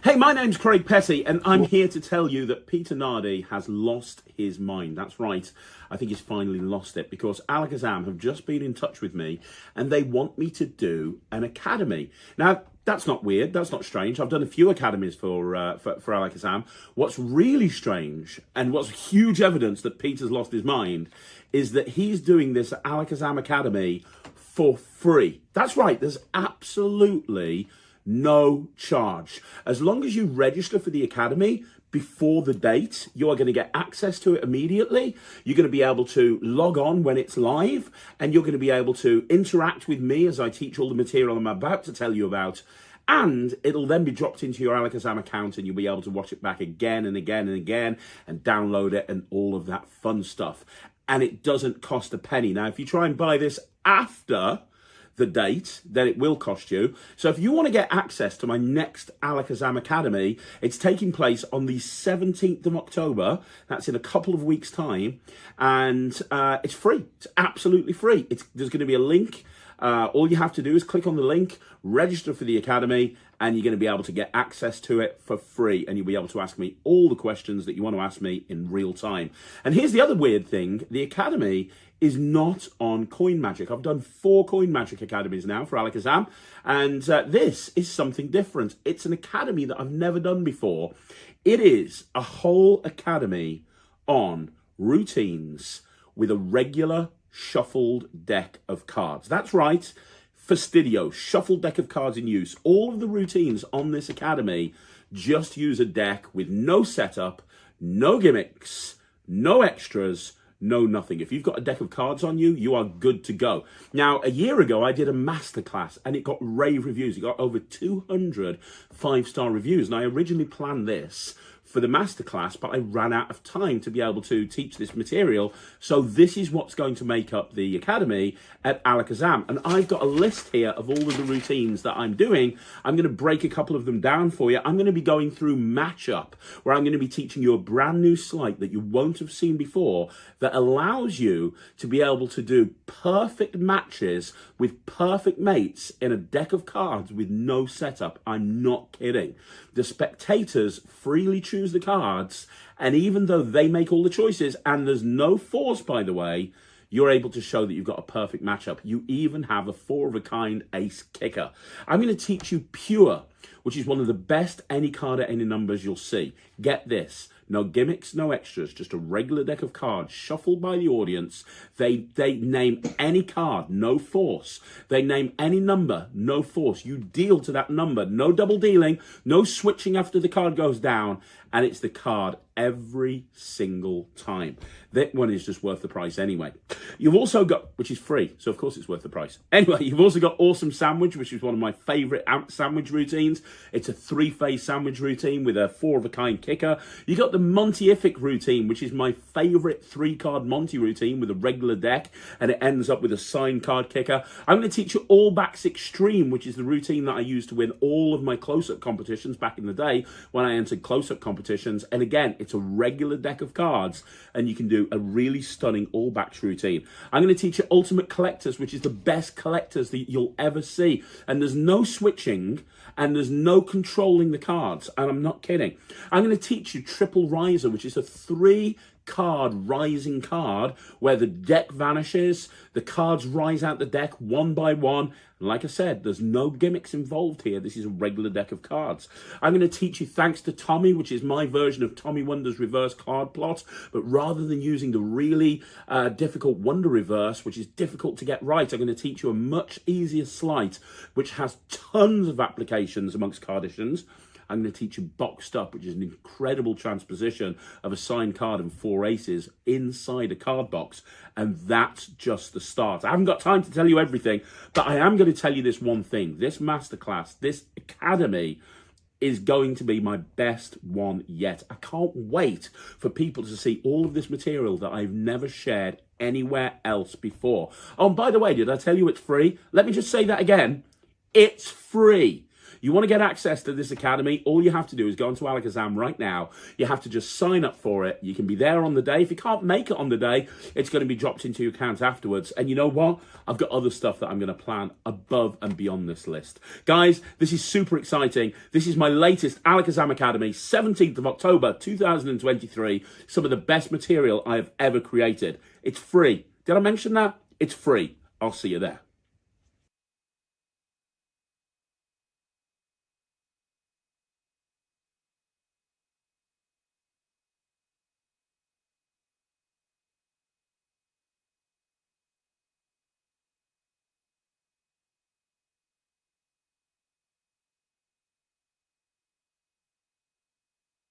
Speaker 1: Hey, my name's Craig Petty, and I'm here to tell you that Peter Nardi has lost his mind. That's right. I think he's finally lost it, because Alakazam have just been in touch with me, and they want me to do an academy. Now, that's not weird. That's not strange. I've done a few academies for Alakazam. What's really strange, and what's huge evidence that Peter's lost his mind, is that he's doing this Alakazam Academy for free. That's right. There's absolutely no charge. As long as you register for the academy before the date, you are going to get access to it immediately. You're going to be able to log on when it's live, and you're going to be able to interact with me as I teach all the material I'm about to tell you about. And it'll then be dropped into your Alakazam account, and you'll be able to watch it back again and again and again, and download it and all of that fun stuff. And it doesn't cost a penny. Now, if you try and buy this after the date, then it will cost you. So if you want to get access to my next Alakazam Academy, it's taking place on the 17th of October. That's in a couple of weeks' time. And it's free. It's absolutely free. There's going to be a link. All you have to do is click on the link, register for the academy, and you're going to be able to get access to it for free. And you'll be able to ask me all the questions that you want to ask me in real time. And here's the other weird thing. The academy is not on CoinMagic. I've done 4 CoinMagic academies now for Alakazam, and this is something different. It's an academy that I've never done before. It is a whole academy on routines with a regular shuffled deck of cards. That's right, Fastidio, shuffled deck of cards in use. All of the routines on this academy just use a deck with no setup, no gimmicks, no extras, no nothing. If you've got a deck of cards on you, you are good to go. Now, a year ago, I did a masterclass, and it got rave reviews. It got over 200 5-star reviews. And I originally planned this for the masterclass, but I ran out of time to be able to teach this material. So this is what's going to make up the academy at Alakazam. And I've got a list here of all of the routines that I'm doing. I'm going to break a couple of them down for you. I'm going to be going through Matchup, where I'm going to be teaching you a brand new sleight that you won't have seen before, that allows you to be able to do perfect matches with perfect mates in a deck of cards with no setup. I'm not kidding. The spectators freely choose the cards, and even though they make all the choices, and there's no force, by the way, you're able to show that you've got a perfect matchup. You even have a 4-of-a-kind ace kicker. I'm going to teach you Pure, which is one of the best any card at any numbers you'll see. Get this. No gimmicks, no extras, just a regular deck of cards shuffled by the audience. They name any card, no force. They name any number, no force. You deal to that number, no double dealing, no switching after the card goes down, and it's the card every single time. That one is just worth the price anyway. You've also got, which is free, so of course it's worth the price. Anyway, you've also got Awesome Sandwich, which is one of my favourite sandwich routines. It's a 3-phase sandwich routine with a 4-of-a-kind kicker. You got the Montyific routine, which is my favourite 3-card Monty routine with a regular deck, and it ends up with a signed card kicker. I'm going to teach you All Backs Extreme, which is the routine that I used to win all of my close-up competitions back in the day when I entered close-up competitions. And again, it's a regular deck of cards, and you can do a really stunning All Backs routine. I'm going to teach you Ultimate Collectors, which is the best collectors that you'll ever see. And there's no switching, and there's no controlling the cards. And I'm not kidding. I'm going to teach you Triple Riser, which is a 3-card rising card where the deck vanishes, the cards rise out the deck one by one. And like I said, there's no gimmicks involved here. This is a regular deck of cards. I'm going to teach you Thanks to Tommy, which is my version of Tommy Wonder's reverse card plot. But rather than using the really difficult Wonder reverse, which is difficult to get right, I'm going to teach you a much easier sleight, which has tons of applications amongst cardicians. I'm going to teach you Boxed Up, which is an incredible transposition of a signed card and 4 aces inside a card box. And that's just the start. I haven't got time to tell you everything, but I am going to tell you this one thing. This masterclass, this academy, is going to be my best one yet. I can't wait for people to see all of this material that I've never shared anywhere else before. Oh, and by the way, did I tell you it's free? Let me just say that again. It's free. You want to get access to this academy, all you have to do is go onto Alakazam right now. You have to just sign up for it. You can be there on the day. If you can't make it on the day, it's going to be dropped into your account afterwards. And you know what? I've got other stuff that I'm going to plan above and beyond this list. Guys, this is super exciting. This is my latest Alakazam Academy, 17th of October, 2023. Some of the best material I have ever created. It's free. Did I mention that? It's free. I'll see you there.